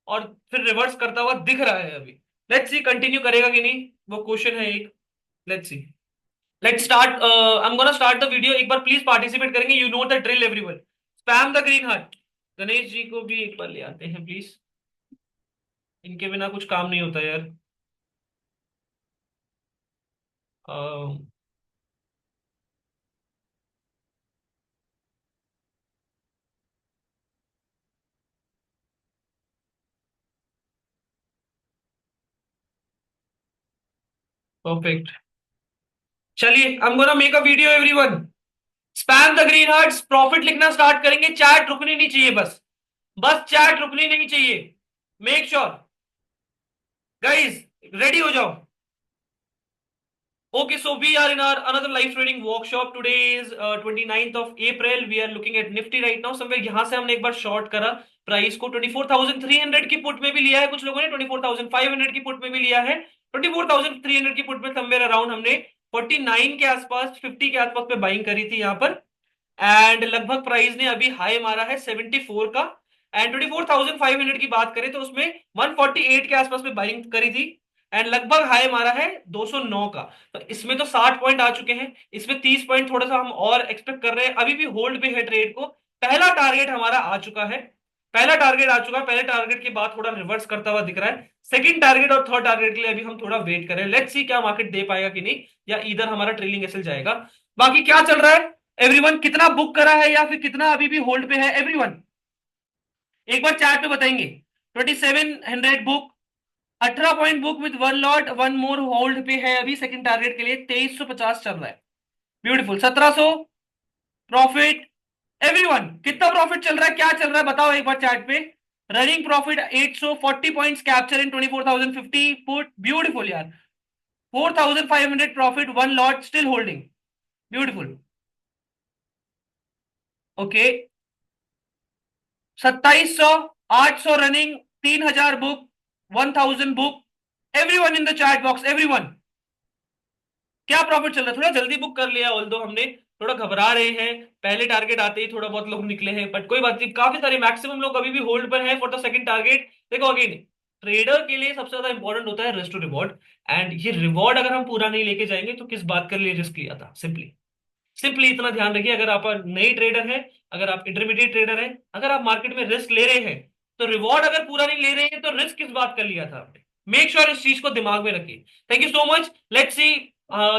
और फिर रिवर्स करता हुआ दिख रहा है अभी। लेट्स सी कंटिन्यू करेगा कि नहीं, वो क्वेश्चन है एक। Let's see. Let's start, I am gonna start the video. एक बार प्लीज पार्टिसिपेट करेंगे, you know the drill everyone. Spam the green heart. Ganesh ji को भी एक बार ले आते हैं प्लीज, इनके बिना कुछ काम नहीं होता यार। परफेक्ट। चलिए, आई am gonna make a video everyone. Spam the green hearts, profit लिखना स्टार्ट करेंगे, चैट रुकनी नहीं चाहिए बस। बस चैट रुकनी नहीं चाहिए। मेक श्योर गाइज, रेडी हो जाओ। Okay, so we are in our another live trading workshop. Today is 29th of April. We are looking at Nifty right now. Somewhere यहाँ से हमने एक बार शॉर्ट करा प्राइस को, 24,300 की पुट में भी लिया है कुछ लोगों ने, 24,500 की पुट में भी लिया है। 24,300 की पुट में समवेयर अराउंड हमने 49 के आसपास, 50 के आसपास पे बाइंग करी थी यहाँ पर। एंड लगभग प्राइस ने अभी हाई मारा है 74 का। एंड 24,500 की बात करें तो उसमें 148 के आसपास में बाइंग करी थी। एंड लगभग हाई मारा है 209 का। तो इसमें तो 60 पॉइंट आ चुके हैं, इसमें 30 पॉइंट थोड़ा सा हम और एक्सपेक्ट कर रहे हैं। अभी भी होल्ड पे है ट्रेड को। पहला टारगेट हमारा आ चुका है, पहला टारगेट आ चुका है। पहले टारगेट के बाद थोड़ा रिवर्स करता हुआ दिख रहा है। सेकंड टारगेट और थर्ड टारगेट के लिए अभी हम थोड़ा वेट करें। लेट्स सी क्या मार्केट दे पाएगा कि नहीं, या इधर हमारा ट्रेलिंग एसएल जाएगा। बाकी क्या चल रहा है एवरीवन? कितना बुक करा है या फिर कितना अभी भी होल्ड पे है एवरीवन? एक बार चैट पे बताएंगे। 2700 book, 18 point book with one lot, one more hold पे है अभी सेकंड टारगेट के लिए। 2350 चल रहा है। ब्यूटीफुल। 1700 प्रॉफिट। एवरीवन कितना प्रॉफिट चल रहा है, क्या चल रहा है बताओ एक बार चैट पे। रनिंग प्रॉफिट 840 पॉइंट्स कैप्चर इन 24,050 पुट। ब्यूटीफुल यार। 4,500 profit, one lot still holding. Beautiful. Okay, 2700, 800 running, 3,000 book, 1,000 book. Everyone in the chat box, everyone क्या प्रॉफिट चल रहा है? थोड़ा जल्दी बुक कर लिया ऑल दो हमने। थोड़ा घबरा रहे हैं, पहले टारगेट आते ही थोड़ा बहुत लोग निकले हैं, बट कोई बात नहीं, काफी सारे मैक्सिमम लोग अभी भी होल्ड पर हैं फॉर द सेकंड टारगेट। देखो अगेन, ट्रेडर के लिए सबसे ज्यादा इंपॉर्टेंट होता है रिस्क टू रिवॉर्ड। एंड ये रिवॉर्ड अगर हम पूरा नहीं लेके जाएंगे तो किस बात के लिए रिस्क लिया था? सिंपली सिंपली इतना ध्यान रखिए, अगर आप नई ट्रेडर हैं, अगर आप इंटरमीडिएट ट्रेडर हैं, अगर आप मार्केट में रिस्क ले रहे हैं, तो रिवॉर्ड अगर पूरा नहीं ले रहे हैं तो रिस्क किस बात का लिया था आपने? मेक श्योर इस चीज को दिमाग में रखिए। Thank you so much, let's see.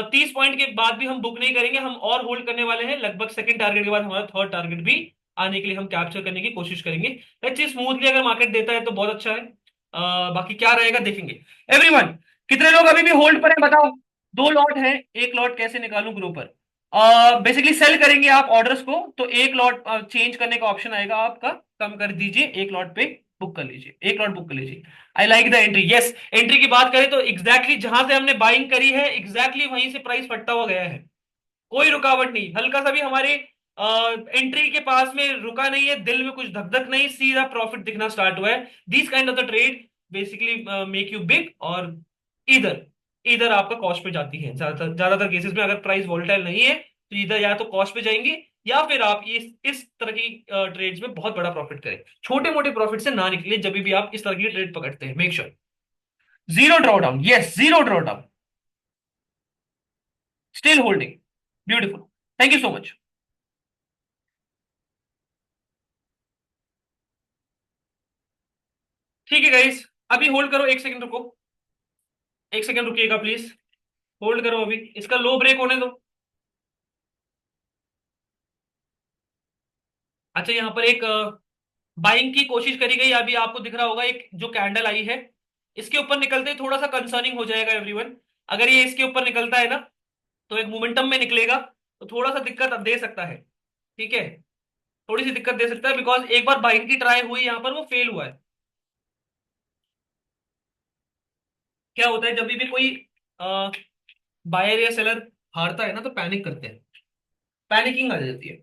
30 point के बाद भी हम बुक नहीं करेंगे, हम और होल्ड करने वाले हैं। लगभग सेकंड टारगेट के बाद हमारा थर्ड टारगेट भी आने के लिए हम कैप्चर करने की कोशिश करेंगे। लेट्स सी, स्मूथली अगर मार्केट देता है तो बहुत अच्छा है। बाकी क्या रहेगा देखेंगे। एवरीवन, कितने लोग अभी भी होल्ड पर हैं बताओ? दो लॉट है, एक लॉट कैसे निकालूं ग्रुप पर? बेसिकली सेल करेंगे आप ऑर्डर्स को, तो एक लॉट चेंज करने का ऑप्शन आएगा आपका, कम कर दीजिए, एक लॉट पे बुक कर लीजिए, एक लॉट बुक कर लीजिए। I like the entry. Yes, entry की बात करें तो एग्जैक्टली जहां से हमने बाइंग करी है एग्जैक्टली वहीं से प्राइस फटता हुआ गया है। कोई रुकावट नहीं, हल्का सा भी हमारे एंट्री के पास में रुका नहीं है, दिल में कुछ धक धक नहीं, सीधा प्रॉफिट दिखना स्टार्ट हुआ है। This kind of the trade basically make you big, और इधर इधर आपका कॉस्ट पे जाती है ज्यादातर ज्यादातर केसेस में। अगर प्राइस वोलेटाइल नहीं है तो इधर या तो कॉस्ट पे जाएंगे, या फिर आप इस तरह की ट्रेड्स में बहुत बड़ा प्रॉफिट करें। छोटे मोटे प्रॉफिट से ना निकले जब भी आप इस तरह की ट्रेड पकड़ते हैं। Make sure zero draw down. Yes, zero draw down, still holding, beautiful. Thank you so much. ठीक है गाइस, अभी होल्ड करो, एक सेकंड रुको, एक सेकंड रुकिएगा प्लीज। होल्ड करो, अभी इसका लो ब्रेक होने दो। अच्छा, यहाँ पर एक बाइंग की कोशिश करी गई, अभी आपको दिख रहा होगा एक जो कैंडल आई है, इसके ऊपर निकलते ही थोड़ा सा कंसर्निंग हो जाएगा एवरीवन। अगर ये इसके ऊपर निकलता है ना, तो एक मोमेंटम में निकलेगा, तो थोड़ा सा दिक्कत दे सकता है। ठीक है, थोड़ी सी दिक्कत दे सकता है, बिकॉज एक बार बाइंग की ट्राई हुई यहाँ पर, वो फेल हुआ है। क्या होता है जब भी कोई बायर या सेलर हारता है ना, तो पैनिक करते हैं, पैनिकिंग आ जाती है।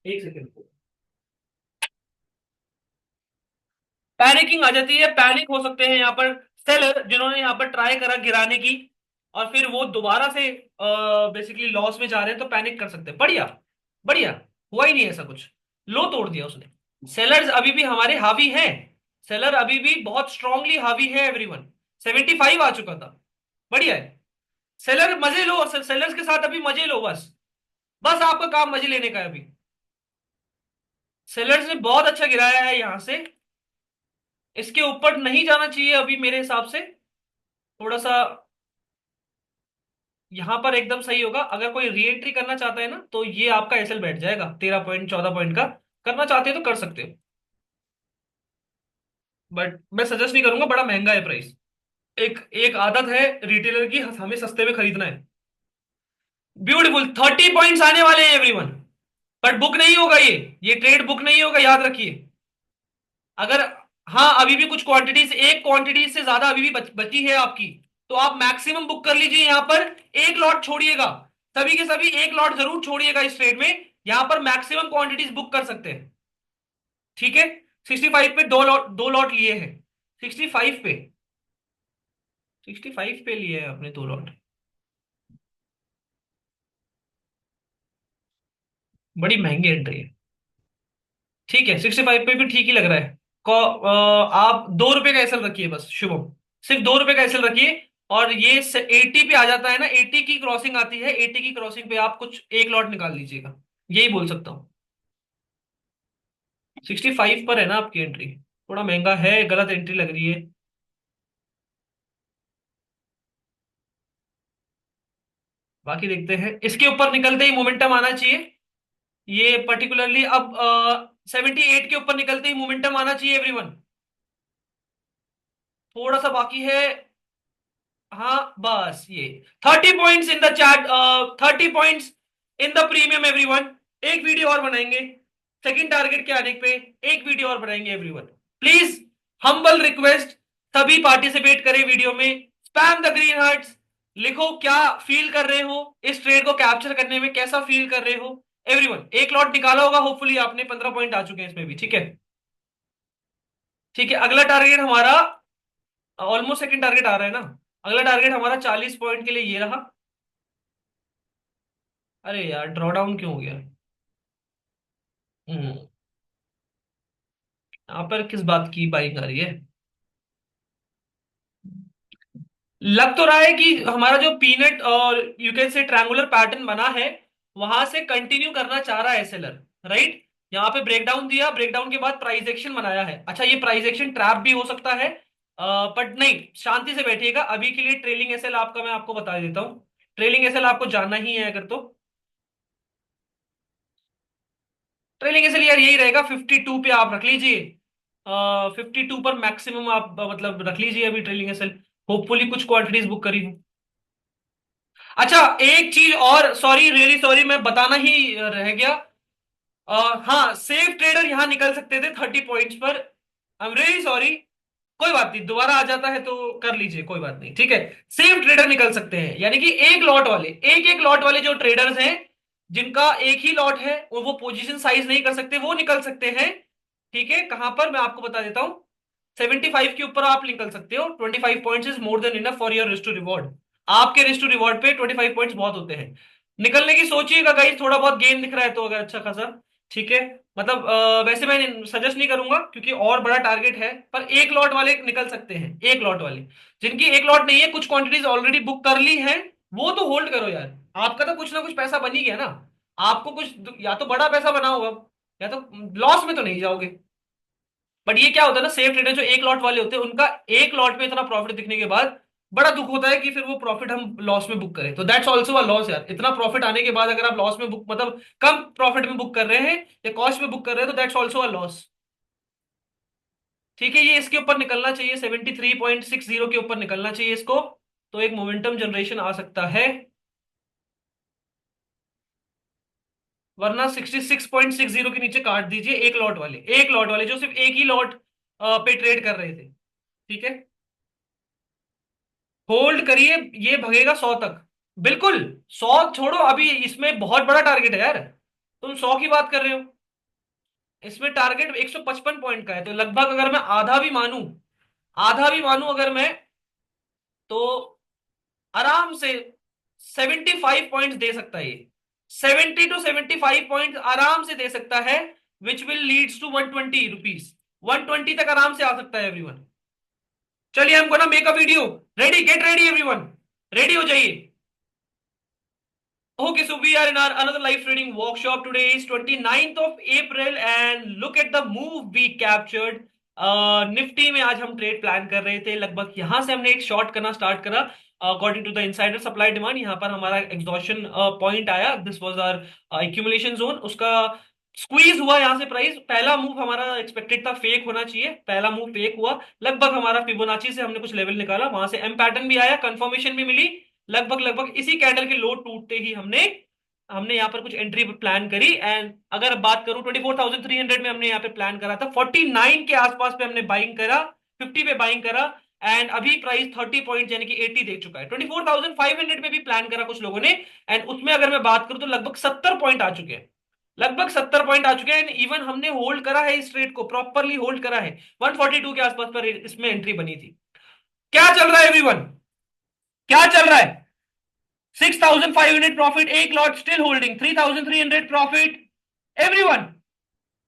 एक सेकंड, पैनिकिंग आ जाती है, पैनिक हो सकते हैं यहाँ पर सेलर जिन्होंने यहाँ पर ट्राई करा गिराने की, और फिर वो दोबारा से बेसिकली लॉस में जा रहे हैं, तो पैनिक कर सकते हैं। बढ़िया, बढ़िया, हुआ ही नहीं ऐसा कुछ, लो तोड़ दिया उसने। सेलर्स अभी भी हमारे हावी हैं, सेलर अभी भी बहुत स्ट्रांगली हावी है एवरीवन। 75 आ चुका था, बढ़िया है। सेलर मजे लो, सेलर्स के साथ अभी मजे लो, बस बस आपका काम मजे लेने का है अभी। सेलर्स ने बहुत अच्छा गिराया है यहां से, इसके ऊपर नहीं जाना चाहिए अभी मेरे हिसाब से। थोड़ा सा यहां पर एकदम सही होगा, अगर कोई री एंट्री करना चाहता है ना, तो ये आपका एसएल बैठ जाएगा 13 पॉइंट 14 पॉइंट का। करना चाहते हो तो कर सकते हो, बट मैं सजेस्ट नहीं करूंगा, बड़ा महंगा है प्राइस। एक एक आदत है रिटेलर की, हमें सस्ते में खरीदना है। ब्यूटीफुल, 30 पॉइंट्स आने वाले हैं एवरीवन, बट बुक नहीं होगा ये ट्रेड बुक नहीं होगा, याद रखिए। अगर, हाँ, अभी भी कुछ क्वांटिटीज, एक क्वांटिटी से ज्यादा अभी भी बची है आपकी, तो आप मैक्सिमम बुक कर लीजिए यहाँ पर। एक लॉट छोड़िएगा, सभी के सभी एक लॉट जरूर छोड़िएगा इस ट्रेड में, यहाँ पर मैक्सिमम क्वांटिटीज बुक कर सकते हैं। ठीक है, 65 पे दो लॉट लिए हैं, 65 पे, 65 पे लिए हैं अपने दो लॉट। बड़ी महंगी एंट्री है। ठीक है, 65 पे भी ठीक ही लग रहा है। आप 2 रुपए का एसएल रखिए बस शुभम, सिर्फ 2 रुपए का एसएल रखिए। और ये 80 पे आ जाता है ना, 80 की क्रॉसिंग आती है, 80 की क्रॉसिंग पे आप कुछ एक लॉट निकाल लीजिएगा, यही बोल सकता हूँ। 65 पर है ना आपकी एंट्री, थोड़ा महंगा है, गलत एंट्री लग रही है। बाकी देखते हैं, इसके ऊपर निकलते ही मोमेंटम आना चाहिए। ये पर्टिकुलरली अब 78 के ऊपर निकलते ही मोमेंटम आना चाहिए एवरीवन। थोड़ा सा बाकी है। हाँ बस ये 30 points in the chat, 30 points in the premium everyone. एक वीडियो और बनाएंगे, सेकंड टारगेट के आने पे एक वीडियो और बनाएंगे एवरीवन। प्लीज, हम्बल रिक्वेस्ट, सभी पार्टिसिपेट करें वीडियो में, स्पैम द ग्रीन हार्ट्स, लिखो क्या फील कर रहे हो इस ट्रेड को कैप्चर करने में, कैसा फील कर रहे हो एवरीवन। एक लॉट निकाला होगा होपफुली आपने, 15 पॉइंट आ चुके हैं इसमें भी। ठीक है, ठीक है, अगला टारगेट हमारा ऑलमोस्ट सेकंड टारगेट आ रहा है ना। अगला टारगेट हमारा 40 पॉइंट के लिए ये रहा। अरे यार ड्रॉ डाउन क्यों हो गया? यहाँ पर किस बात की बाइंग आ रही है? लग तो रहा है कि हमारा जो पीनट और you can say triangular pattern बना है, वहां से कंटिन्यू करना चाह रहा है सेलर, राइट। यहाँ पे ब्रेकडाउन दिया, ब्रेकडाउन के बाद प्राइस एक्शन बनाया है। अच्छा, ये प्राइस एक्शन ट्रैप भी हो सकता है, बट नहीं, शांति से बैठिएगा। अभी के लिए ट्रेलिंग एसएल आपका मैं आपको बता देता हूँ। ट्रेलिंग एसएल आपको जानना ही है अगर तो। ट्रेलिंग एसएल यार यही रहेगा, 52 पे आप रख लीजिए। 52 पर मैक्सिमम आप मतलब रख लीजिए अभी ट्रेलिंग एसएल। होपफुली कुछ क्वांटिटीज बुक करी हूँ। अच्छा, एक चीज और, सॉरी रियली सॉरी, मैं बताना ही रह गया। हाँ, सेफ ट्रेडर यहां निकल सकते थे 30 पॉइंट्स पर। I am really sorry. कोई बात नहीं, दोबारा आ जाता है तो कर लीजिए, कोई बात नहीं, ठीक है। सेफ ट्रेडर निकल सकते हैं, यानी कि एक लॉट वाले, एक एक लॉट वाले जो ट्रेडर्स हैं, जिनका एक ही लॉट है और वो पोजीशन साइज नहीं कर सकते, वो निकल सकते हैं। ठीक है, कहां पर मैं आपको बता देता हूं। 75 के ऊपर आप निकल सकते हो। 25 points is more than enough for your risk to reward. आपके रिस्क टू रिवॉर्ड पे 25 पॉइंट्स बहुत होते हैं। निकलने की सोचिएगा गाइस, थोड़ा बहुत गेम दिख रहा है तो अगर अच्छा खासा। ठीक है। मतलब वैसे मैं सजेस्ट नहीं करूंगा क्योंकि और बड़ा टारगेट है, पर एक लॉट वाले निकल सकते हैं, एक लॉट वाले। जिनकी एक लॉट नहीं है, कुछ क्वांटिटीज ऑलरेडी बुक कर ली हैं, वो तो होल्ड करो यार। आपका तो कुछ ना कुछ पैसा बन ही गया ना। आपको कुछ या तो बड़ा पैसा बनाओ अब, या तो लॉस में तो नहीं जाओगे। बट ये क्या होता है ना, सेफ ट्रेडर जो एक लॉट वाले होते हैं, उनका एक लॉट में इतना प्रॉफिट दिखने के बाद बड़ा दुख होता है कि फिर वो प्रॉफिट हम लॉस में बुक करें, तो दैट्स ऑल्सो अ लॉस यार। इतना प्रॉफिट आने के बाद अगर आप लॉस में बुक, मतलब कम प्रॉफिट में बुक कर रहे हैं या कॉस्ट में बुक कर रहे हैं, तो दैट्स ऑल्सो अ लॉस। ठीक है, ये इसके ऊपर निकलना चाहिए, 73.60 के ऊपर निकलना चाहिए इसको। तो एक मोमेंटम जनरेशन आ सकता है, वरना 66.60 के नीचे काट दीजिए। एक लॉट वाले, एक लॉट वाले जो सिर्फ एक ही लॉट पे ट्रेड कर रहे थे। ठीक है, होल्ड करिए, ये भगेगा 100 तक। बिल्कुल। 100 छोड़ो, अभी इसमें बहुत बड़ा टारगेट है यार। तुम 100 की बात कर रहे हो, इसमें टारगेट 155 पॉइंट का है, तो लगभग अगर मैं आधा भी मानूं, आधा भी मानूं अगर मैं, तो आराम से 75 पॉइंट्स दे सकता है ये। 70 to 75 पॉइंट आराम से दे सकता है, which will leads to 120 rupees. 120 तक आराम से आ सकता है एवरीवन। चलिए, हम gonna make a video. Ready, get ready everyone, ready हो जाइए। Okay, so we are in our another live trading workshop. Today is 29th of April and look at the move we captured. Nifty में आज हम trade plan कर रहे थे, लगभग यहां से हमने एक शॉर्ट करना स्टार्ट करा। According to the insider supply demand, यहाँ पर हमारा एग्जॉशन पॉइंट आया, this was our accumulation zone. उसका स्क्वीज हुआ यहाँ से प्राइस। पहला मूव हमारा एक्सपेक्टेड था फेक होना चाहिए, पहला मूव फेक हुआ। लगभग हमारा फिबोनाची से हमने कुछ लेवल निकाला, वहां से एम पैटर्न भी आया, कंफर्मेशन भी मिली। लगभग लगभग इसी कैंडल के लो टूटते ही हमने हमने यहाँ पर कुछ एंट्री प्लान करी। एंड अगर बात करूं 24,300 में हमने यहाँ पे प्लान करा था, 49 के आसपास पे हमने बाइंग करा, 50 पे बाइंग करा। एंड अभी प्राइस 30 पॉइंट यानी कि 80 देख चुका है। 24,500 में भी प्लान करा कुछ लोगों ने, एंड उसमें अगर मैं बात करूं तो लगभग 70 पॉइंट आ चुके हैं। लगभग 70 पॉइंट आ चुके हैं, एंड इवन हमने होल्ड करा है, इस ट्रेड को प्रॉपरली होल्ड करा है। 142 के आसपास पर इसमें एंट्री बनी थी। क्या चल रहा है एवरीवन, क्या चल रहा है? 6,500 प्रॉफिट एक lot, still holding. 3,300 profit everyone,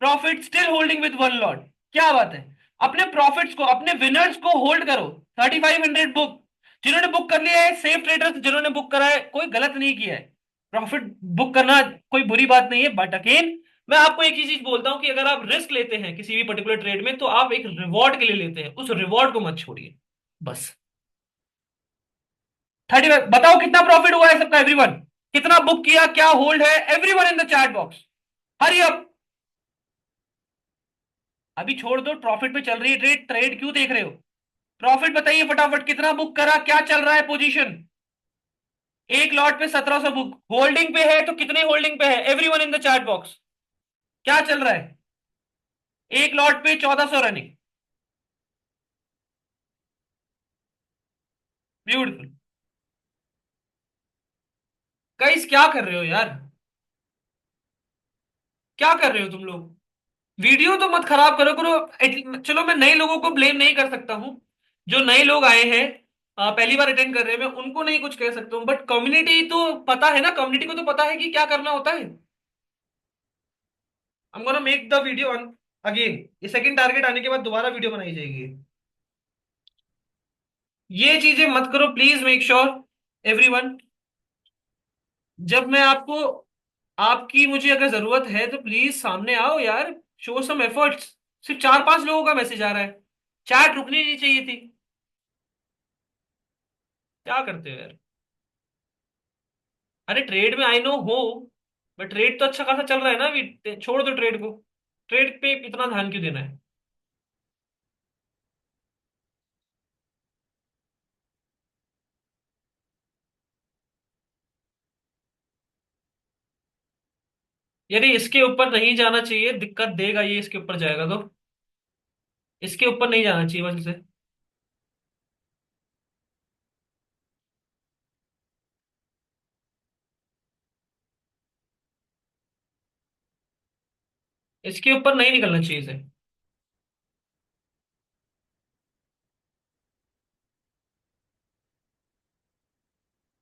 profit still holding with one lot. क्या बात है? अपने प्रॉफिट्स को, अपने विनर्स को होल्ड करो। 3,500 बुक, जिन्होंने बुक कर लिया है, सेफ ट्रेडर्स जिन्होंने बुक करा है, कोई गलत नहीं किया है। प्रॉफिट बुक करना कोई बुरी बात नहीं है, बट अगेन मैं आपको एक ही चीज बोलता हूं कि अगर आप रिस्क लेते हैं किसी भी पर्टिकुलर ट्रेड में, तो आप एक रिवॉर्ड के लिए लेते हैं, उस रिवॉर्ड को मत छोड़िए बस। 35, बताओ कितना प्रॉफिट हुआ है सबका एवरीवन? कितना बुक किया, क्या होल्ड है, everyone in the chat box, hurry up. अभी छोड़ दो, प्रॉफिट पे चल रही है ट्रेड, ट्रेड क्यों देख रहे हो? प्रॉफिट बताइए फटाफट, कितना बुक करा, क्या चल रहा है पोजीशन? एक लॉट पे 1,700 बुक, होल्डिंग पे है तो कितने होल्डिंग पे है everyone in the chat box? क्या चल रहा है? एक लॉट पे 1,400 रनिंग, ब्यूटीफुल। गाइस क्या कर रहे हो यार, क्या कर रहे हो तुम लोग? वीडियो तो मत खराब करो करो। चलो मैं नए लोगों को ब्लेम नहीं कर सकता हूं, जो नए लोग आए हैं। पहली बार अटेंड कर रहे हैं, मैं उनको नहीं कुछ कह सकता हूँ, बट कम्युनिटी तो पता है ना, कम्युनिटी को तो पता है कि क्या करना होता है। आई am gonna make the video again. ये सेकंड टारगेट आने के बाद दोबारा वीडियो बनाई जाएगी। ये चीजें मत करो प्लीज, मेक श्योर एवरीवन। जब मैं आपको, आपकी मुझे अगर जरूरत है तो प्लीज सामने आओ यार, शो सम एफर्ट्स। सिर्फ 4-5 लोगों का मैसेज आ रहा है, चैट रुकनी नहीं चाहिए थी। क्या करते हो यार। अरे ट्रेड में आई नो हो, बट ट्रेड तो अच्छा खासा चल रहा है ना अभी, छोड़ दो ट्रेड को। ट्रेड पे इतना ध्यान क्यों देना है। यार ये इसके ऊपर नहीं जाना चाहिए, दिक्कत देगा ये, इसके ऊपर जाएगा तो। इसके ऊपर नहीं जाना चाहिए बस इसे। इसके ऊपर नहीं निकलना चाहिए इसे।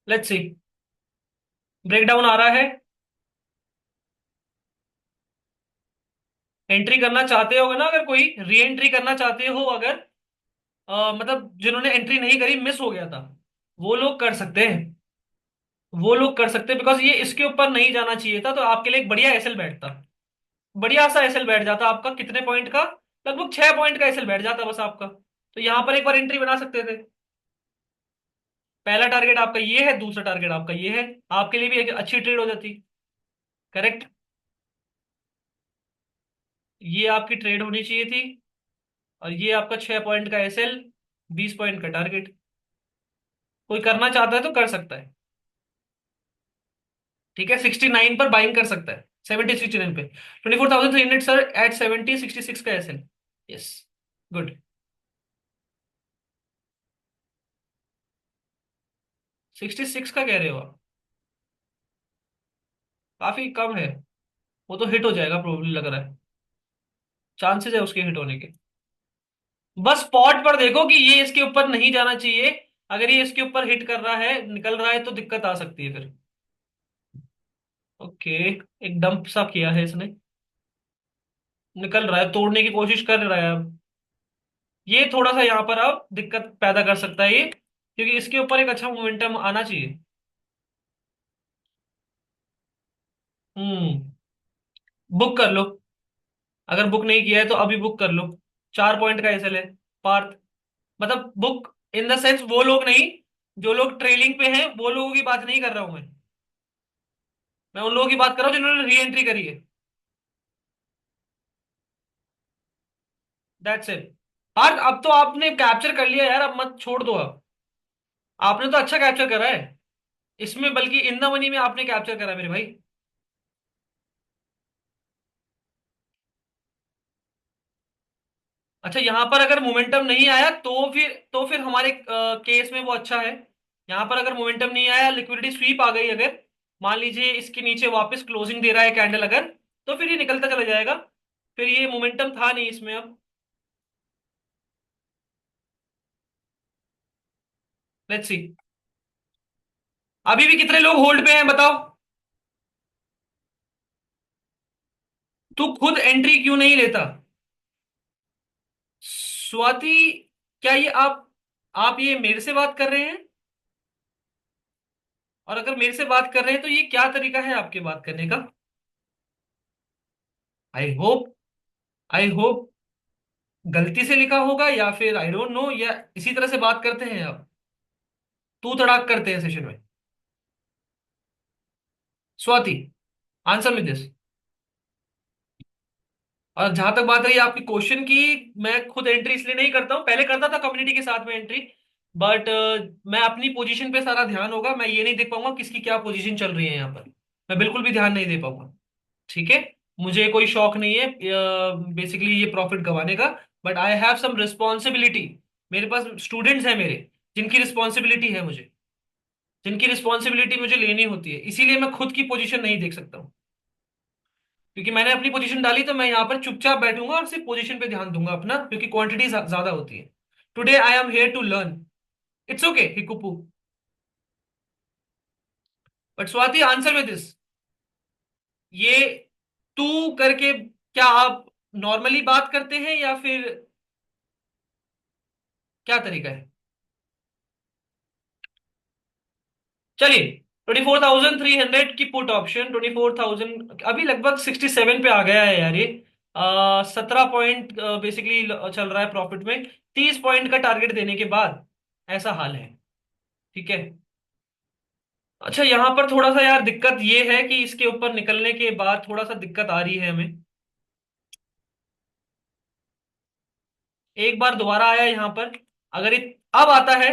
Let's see. ब्रेकडाउन आ रहा है। एंट्री करना चाहते हो ना, अगर कोई री एंट्री करना चाहते हो अगर, मतलब जिन्होंने एंट्री नहीं करी, मिस हो गया था, वो लोग कर सकते हैं। वो लोग कर सकते हैं, बिकॉज ये इसके ऊपर नहीं जाना चाहिए था, तो आपके लिए एक बढ़िया एसएल बैठता। बढ़िया सा एसएल बैठ जाता आपका, कितने पॉइंट का, लगभग 6 पॉइंट का एसएल बैठ जाता बस आपका। तो यहां पर एक बार एंट्री बना सकते थे। पहला टारगेट आपका ये है, दूसरा टारगेट आपका ये है, आपके लिए भी एक अच्छी ट्रेड हो जाती। करेक्ट। ये आपकी ट्रेड होनी चाहिए थी। और ये आपका 6 पॉइंट का एसएल, 20 पॉइंट का टारगेट। कोई करना चाहता है तो कर सकता है। ठीक है, 69 पर बाइंग कर सकता है, 70-69 पे। 24,300 सर, एट 70-66 का एसएल। यस। गुड। 66 का कह रहे हो आप? काफी कम है। वो तो हिट हो जाएगा प्रोबेबली लग रहा है। चांसेस है उसके हिट होने के। बस स्पॉट पर देखो कि ये इसके ऊपर नहीं जाना चाहिए। अगर ये इसके ऊपर हिट कर रहा है, निकल रहा है, तो दिक्कत आ सकती है फिर। ओके। एक डंप सा किया है इसने। निकल रहा है, तोड़ने की कोशिश कर रहा है अब। ये थोड़ा सा यहाँ पर अब दिक्कत पैदा कर सकता है ये, क्योंकि इसके ऊपर एक अच्छा मोमेंटम आना चाहिए। हम्म। बुक कर लो। अगर बुक नहीं किया है तो अभी बुक कर लो। 4 पॉइंट का एसएल है। पार्थ, मतलब बुक इन द सेंस वो लोग नहीं, जो लोग ट्रेलिंग पे हैं वो लोगों की बात नहीं कर रहा हूं मैं उन लोगों की बात कर रहा हूँ जिन्होंने री एंट्री करी है। That's it. पार्थ, अब तो आपने कैप्चर कर लिया यार, अब मत छोड़ दो अब। आपने तो अच्छा कैप्चर करा है इसमें, बल्कि इन द मनी में आपने कैप्चर करा मेरे भाई। अच्छा, यहां पर अगर मोमेंटम नहीं आया तो फिर हमारे केस में वो अच्छा है। यहां पर अगर मोमेंटम नहीं आया, लिक्विडिटी स्वीप आ गई अगर, मान लीजिए इसके नीचे वापस क्लोजिंग दे रहा है कैंडल अगर, तो फिर ये निकलता चला जाएगा। फिर ये मोमेंटम था नहीं इसमें अब। Let's see. अभी भी कितने लोग होल्ड पे हैं बताओ। तू खुद एंट्री क्यों नहीं लेता? स्वाति, क्या ये आप ये मेरे से बात कर रहे हैं? और अगर मेरे से बात कर रहे हैं तो ये क्या तरीका है आपके बात करने का? आई होप, आई होप गलती से लिखा होगा, या फिर आई डोंट नो, या इसी तरह से बात करते हैं आप, तू तड़ाक करते हैं सेशन में। Swati, answer me this. और जहां तक बात रही आपकी क्वेश्चन की, मैं खुद एंट्री इसलिए नहीं करता हूं, पहले करता था कम्युनिटी के साथ में एंट्री, बट मैं अपनी पोजीशन पे सारा ध्यान होगा, मैं ये नहीं देख पाऊंगा किसकी क्या पोजीशन चल रही है यहाँ पर। मैं बिल्कुल भी ध्यान नहीं दे पाऊंगा। ठीक है। मुझे कोई शौक नहीं है बेसिकली ये प्रॉफिट गंवाने का, but I have some responsibility. मेरे पास स्टूडेंट्स हैं मेरे, जिनकी रिस्पॉन्सिबिलिटी है मुझे, जिनकी रिस्पॉन्सिबिलिटी मुझे लेनी होती है, इसीलिए मैं खुद की पोजीशन नहीं देख सकता हूँ। क्योंकि मैंने अपनी पोजीशन डाली तो मैं यहाँ पर चुपचाप बैठूंगा और सिर्फ पोजीशन पे ध्यान दूंगा अपना, क्योंकि क्वांटिटी ज्यादा होती है। Today I am here to learn. It's okay हिकुपू। But Swati answer me this, ये तू करके क्या आप नॉर्मली बात करते हैं या फिर क्या तरीका है? चलिए, 24,300 की पुट ऑप्शन, 24,000 अभी लगभग 67 पे आ गया है यार ये। 17 पॉइंट बेसिकली चल रहा है प्रॉफिट में, 30 पॉइंट का टारगेट देने के बाद ऐसा हाल है। ठीक है। अच्छा, यहां पर थोड़ा सा यार दिक्कत ये है कि इसके ऊपर निकलने के बाद थोड़ा सा दिक्कत आ रही है हमें। एक बार दोबारा आया यहाँ पर, अगर ये अब आता है,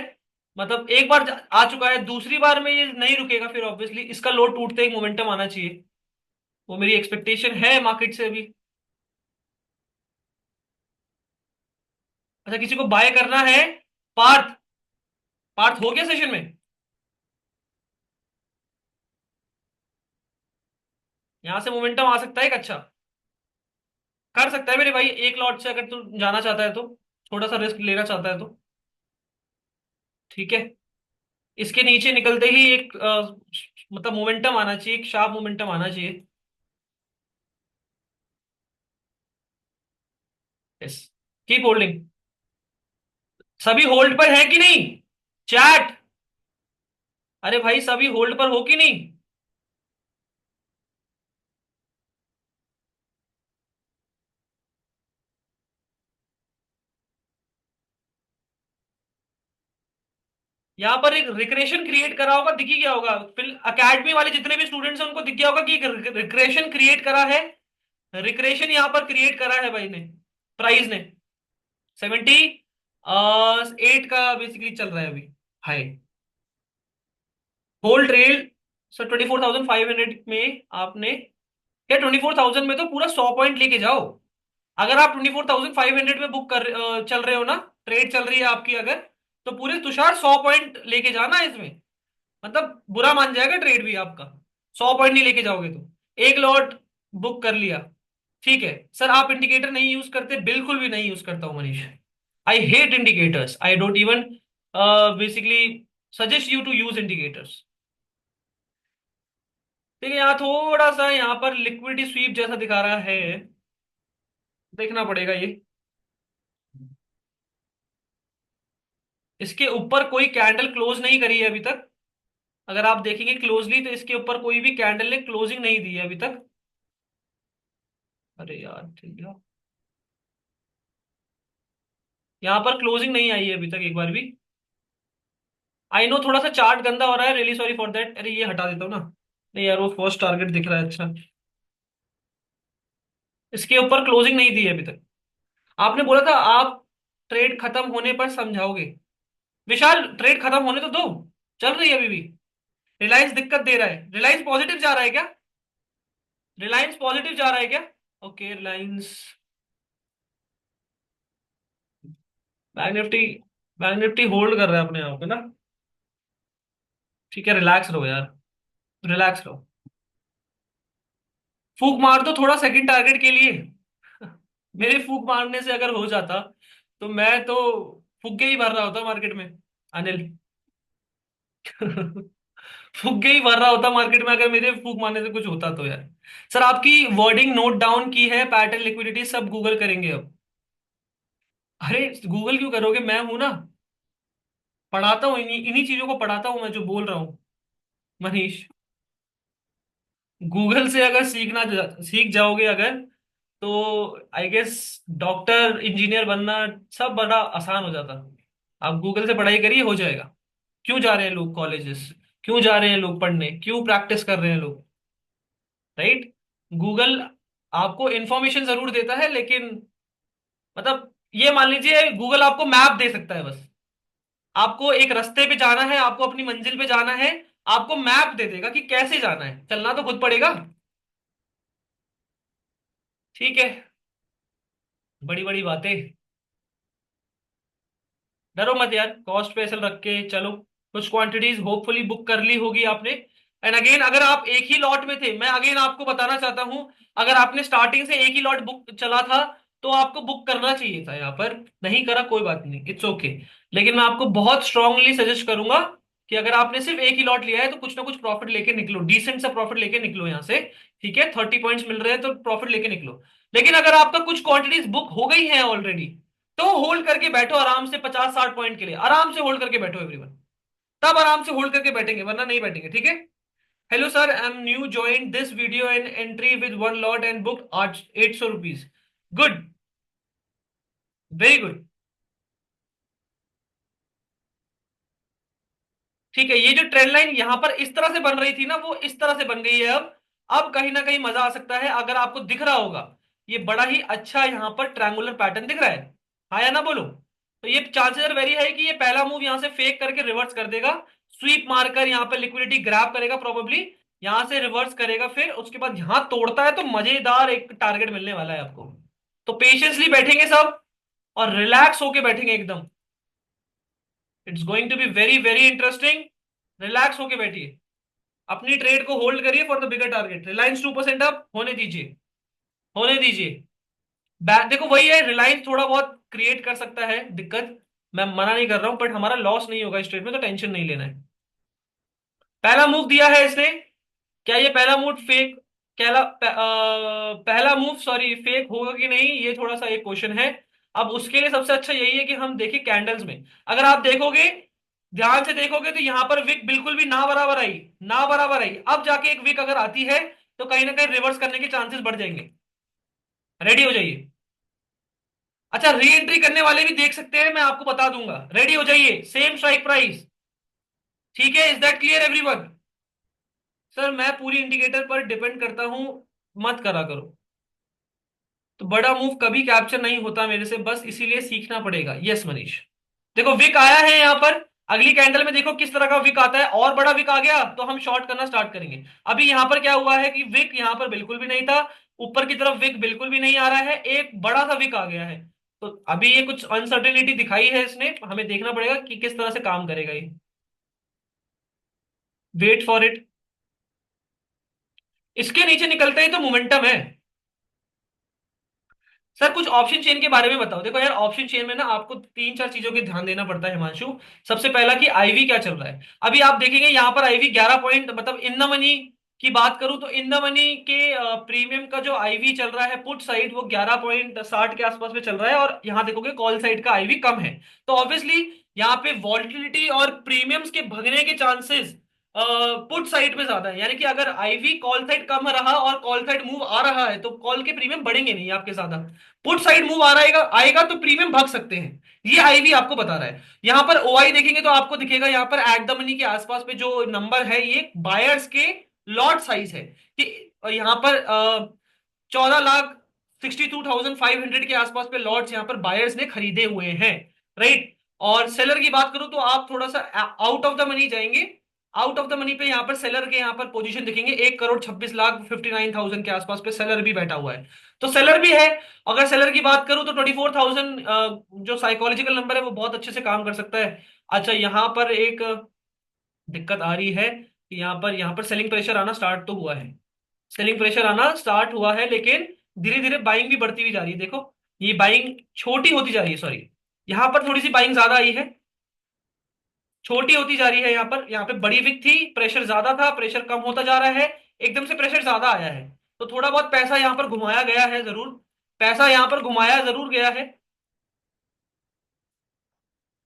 मतलब एक बार आ चुका है, दूसरी बार में ये नहीं रुकेगा, फिर ऑब्वियसली इसका लो टूटते ही मोमेंटम आना चाहिए। वो मेरी एक्सपेक्टेशन है मार्केट से अभी। अच्छा, किसी को बाय करना है? पार्थ, पार्थ हो गया सेशन में? यहां से मोमेंटम आ सकता है एक अच्छा, कर सकता है मेरे भाई एक लॉट से, अगर तू जाना चाहता है तो, थोड़ा सा रिस्क लेना चाहता है तो। ठीक है। इसके नीचे निकलते ही एक मतलब मोमेंटम आना चाहिए, एक शार्प मोमेंटम आना चाहिए। Yes, keep holding. सभी होल्ड पर है कि नहीं? चैट, अरे भाई सभी होल्ड पर हो कि नहीं? यहाँ पर एक रिक्रेशन क्रिएट करा होगा, दिख ही गया होगा, फिर अकेडमी वाले जितने भी स्टूडेंट्स हैं उनको दिख गया होगा कि एक रिक्रेशन क्रिएट करा है। रिक्रेशन यहाँ पर क्रिएट करा है भाई ने, प्राइस ने। 78 का बेसिकली चल रहा है अभी हाई। Whole trail. सर 24,500 में आपने, या 24,000 में तो पूरा 100 पॉइंट लेके जाओ। अगर आप 24,500 में बुक चल रहे हो ना, ट्रेड चल रही है आपकी अगर, तो पूरे तुषार 100 पॉइंट लेके जाना है इसमें। मतलब बुरा मान जाएगा ट्रेड भी आपका, 100 पॉइंट नहीं लेके जाओगे तो। एक लॉट बुक कर लिया, ठीक है। सर आप इंडिकेटर नहीं यूज करते? बिल्कुल भी नहीं यूज करता हूं Manish. I hate indicators, I don't even basically suggest you to use indicators. ठीक है, यहाँ थोड़ा सा यहाँ पर लिक्विडिटी स्वीप जैसा दिखा रहा है, देखना पड़ेगा ये। इसके ऊपर कोई कैंडल क्लोज नहीं करी है अभी तक। अगर आप देखेंगे क्लोजली तो इसके ऊपर कोई भी कैंडल ने क्लोजिंग नहीं दी है अभी तक। अरे यार ठीक है, यहाँ पर क्लोजिंग नहीं आई है अभी तक एक बार भी। आई नो थोड़ा सा चार्ट गंदा हो रहा है, रियली सॉरी फॉर दैट। अरे ये हटा देता हूँ ना। नहीं यार, वो फर्स्ट टारगेट दिख रहा है अच्छा। इसके ऊपर क्लोजिंग नहीं दी है अभी तक। आपने बोला था आप ट्रेड खत्म होने पर समझाओगे। विशाल ट्रेड खत्म होने तो दो, चल रही है अभी भी। रिलायंस दिक्कत दे रहा है, रिलायंस पॉजिटिव जा रहा है क्या? रिलायंस पॉजिटिव जा रहा है क्या? Okay Reliance. Bank Nifty, bank Nifty hold कर रहा है अपने आप को ना। ठीक है, रिलैक्स रहो यार, रिलैक्स रहो। फूक मार दो थोड़ा सेकंड टारगेट के लिए। मेरे फूक मारने से अगर हो जाता तो मैं तो फुग्गे ही भर रहा होता मार्केट में, अनिल। फुग्गे ही भर रहा होता मार्केट में अगर मेरे फूक मारने से कुछ होता तो यार। सर आपकी वर्डिंग नोट डाउन की है, पैटर्न लिक्विडिटी सब गूगल करेंगे अब। अरे गूगल क्यों करोगे, मैं हूं ना, पढ़ाता हूँ, इन्हीं इन्हीं चीजों को पढ़ाता हूँ मैं जो बोल रहा हूँ मनीष। गूगल से अगर सीख जाओगे अगर, तो आई गेस डॉक्टर इंजीनियर बनना सब बड़ा आसान हो जाता। आप गूगल से पढ़ाई करिए, हो जाएगा। क्यों जा रहे हैं लोग कॉलेजेस, क्यों जा रहे हैं लोग पढ़ने, क्यों प्रैक्टिस कर रहे हैं लोग? राइट। गूगल आपको इंफॉर्मेशन जरूर देता है, लेकिन मतलब ये मान लीजिए गूगल आपको मैप दे सकता है बस। आपको एक रास्ते पे जाना है, आपको अपनी मंजिल पे जाना है, आपको मैप दे देगा कि कैसे जाना है, चलना तो खुद पड़ेगा। ठीक है, बड़ी बड़ी बातें। डरो मत यार, कॉस्ट पे ऐसा रख के चलो। कुछ क्वांटिटीज होपफुली बुक कर ली होगी आपने। एंड अगेन अगर आप एक ही लॉट में थे, मैं अगेन आपको बताना चाहता हूं, अगर आपने स्टार्टिंग से एक ही लॉट बुक चला था तो आपको बुक करना चाहिए था। यहाँ पर नहीं करा कोई बात नहीं, इट्स ओके। लेकिन मैं आपको बहुत स्ट्रांगली सजेस्ट करूंगा कि अगर आपने सिर्फ एक ही लॉट लिया है तो कुछ ना कुछ प्रॉफिट लेके निकलो, डिसेंट सा प्रॉफिट लेके निकलो यहां से। ठीक है, 30 पॉइंट्स मिल रहे हैं तो प्रॉफिट लेके निकलो। लेकिन अगर आपका कुछ क्वांटिटीज बुक हो गई हैं ऑलरेडी, तो होल्ड करके बैठो आराम से, 50-60 पॉइंट के लिए आराम से होल्ड करके बैठो एवरीवन। तब आराम से होल्ड करके बैठेंगे, वरना नहीं बैठेंगे। ठीक है। Hello sir, I am new join this video and entry with one lot and book 800 rupees. Good, very good. ठीक है, ये जो ट्रेंड लाइन यहां पर इस तरह से बन रही थी ना, वो इस तरह से बन गई है अब कहीं ना कहीं मजा आ सकता है अगर आपको दिख रहा होगा। ये बड़ा ही अच्छा यहां पर ट्रायंगुलर पैटर्न दिख रहा है। हाँ या ना बोलो? तो ये चांसेस आर वेरी है कि ये पहला मूव यहां से फेक करके रिवर्स कर देगा, स्वीप मारकर यहां पर लिक्विडिटी ग्रैब करेगा प्रोबेबली, यहां से रिवर्स करेगा, फिर उसके बाद यहां तोड़ता है तो मजेदार एक टारगेट मिलने वाला है आपको। तो पेशेंसली बैठेंगे सब और रिलैक्स होके बैठेंगे एकदम। It's going to be very very interesting. Relax होके बैठिए, अपनी ट्रेड को होल्ड करिए for the bigger target. Reliance 2% up होने दीजिए, होने दीजिए। देखो वही है, रिलायंस थोड़ा बहुत क्रिएट कर सकता है दिक्कत, मैं मना नहीं कर रहा हूं, बट हमारा लॉस नहीं होगा इस ट्रेड में, तो टेंशन नहीं लेना है। पहला मूव दिया है इसने, क्या ये पहला मूव फेक, पहला मूव सॉरी फेक होगा कि नहीं, ये थोड़ा सा एक क्वेश्चन है। अब उसके लिए सबसे अच्छा यही है कि हम देखें कैंडल्स में। अगर आप देखोगे, ध्यान से देखोगे, तो यहां पर विक बिल्कुल भी ना बराबर आई, ना बराबर आई। अब जाके एक विक अगर आती है तो कहीं ना कहीं रिवर्स करने के चांसेस बढ़ जाएंगे। रेडी हो जाइए। अच्छा, री एंट्री करने वाले भी देख सकते हैं, मैं आपको बता दूंगा। रेडी हो जाइए, सेम स्ट्राइक प्राइस। ठीक है, is that clear everyone? Sir मैं पूरी इंडिकेटर पर डिपेंड करता हूं, मत करा करो। तो बड़ा मूव कभी कैप्चर नहीं होता मेरे से, बस इसीलिए सीखना पड़ेगा। यस मनीष। देखो विक आया है यहां पर, अगली कैंडल में देखो किस तरह का विक आता है, और बड़ा विक आ गया तो हम शॉर्ट करना स्टार्ट करेंगे। अभी यहां पर क्या हुआ है कि विक यहां पर बिल्कुल भी नहीं था, ऊपर की तरफ विक बिल्कुल भी नहीं आ रहा है, एक बड़ा सा विक आ गया है। तो अभी ये कुछ अनसर्टेनिटी दिखाई है इसने, हमें देखना पड़ेगा कि किस तरह से काम करेगा ये। Wait for it. इसके नीचे निकलते ही तो मोमेंटम है। सर कुछ ऑप्शन चेन के बारे में बताओ। देखो यार, ऑप्शन चेन में ना आपको तीन चार चीजों के ध्यान देना पड़ता है हिमांशु। सबसे पहला कि आईवी क्या चल रहा है। अभी आप देखेंगे यहाँ पर आईवी 11 पॉइंट, मतलब इन द मनी की बात करूं तो इन द मनी के प्रीमियम का जो आईवी चल रहा है पुट साइड, वो 11.60 के आसपास में चल रहा है, और यहाँ देखोगे कॉल साइड का आईवी कम है। तो ऑब्वियसली यहाँ पे वॉल्टिलिटी और प्रीमियम्स के भगने के चांसेस पुट साइड पे ज्यादा है। यानी कि अगर आईवी कॉल साइड कम रहा और कॉल साइड मूव आ रहा है तो कॉल के प्रीमियम बढ़ेंगे नहीं आपके ज्यादा। पुट साइड मूव आ रहेगा आएगा तो प्रीमियम भाग सकते हैं। ये आईवी आपको बता रहा है। यहां पर ओआई देखेंगे तो आपको दिखेगा यहाँ पर एट द मनी के आसपास पे जो नंबर है, ये बायर्स के लॉट साइज है कि यहाँ पर 14,62,500 के आसपास पे लॉट्स यहाँ पर बायर्स ने खरीदे हुए हैं। राइट। और सेलर की बात करूं तो आप थोड़ा सा आउट ऑफ द मनी जाएंगे, आउट ऑफ द मनी पे यहाँ पर सेलर के यहाँ पर पोजीशन दिखेंगे, 1,26,59,000 के आसपास पे सेलर भी बैठा हुआ है। तो सेलर भी है। अगर सेलर की बात करूं तो 24,000 जो साइकोलॉजिकल नंबर है वो बहुत अच्छे से काम कर सकता है। अच्छा, यहाँ पर एक दिक्कत आ रही है कि यहाँ पर सेलिंग प्रेशर आना स्टार्ट तो हुआ है, सेलिंग प्रेशर आना स्टार्ट हुआ है, लेकिन धीरे धीरे बाइंग भी बढ़ती हुई जा रही है। देखो ये बाइंग छोटी होती जा रही है, सॉरी, यहाँ पर थोड़ी सी बाइंग ज्यादा आई है, छोटी होती जा रही है। यहाँ पे बड़ी विक थी, प्रेशर ज्यादा था, प्रेशर कम होता जा रहा है, एकदम से प्रेशर ज्यादा आया है। तो थोड़ा बहुत पैसा यहाँ पर घुमाया गया है जरूर, पैसा यहाँ पर घुमाया जरूर गया है।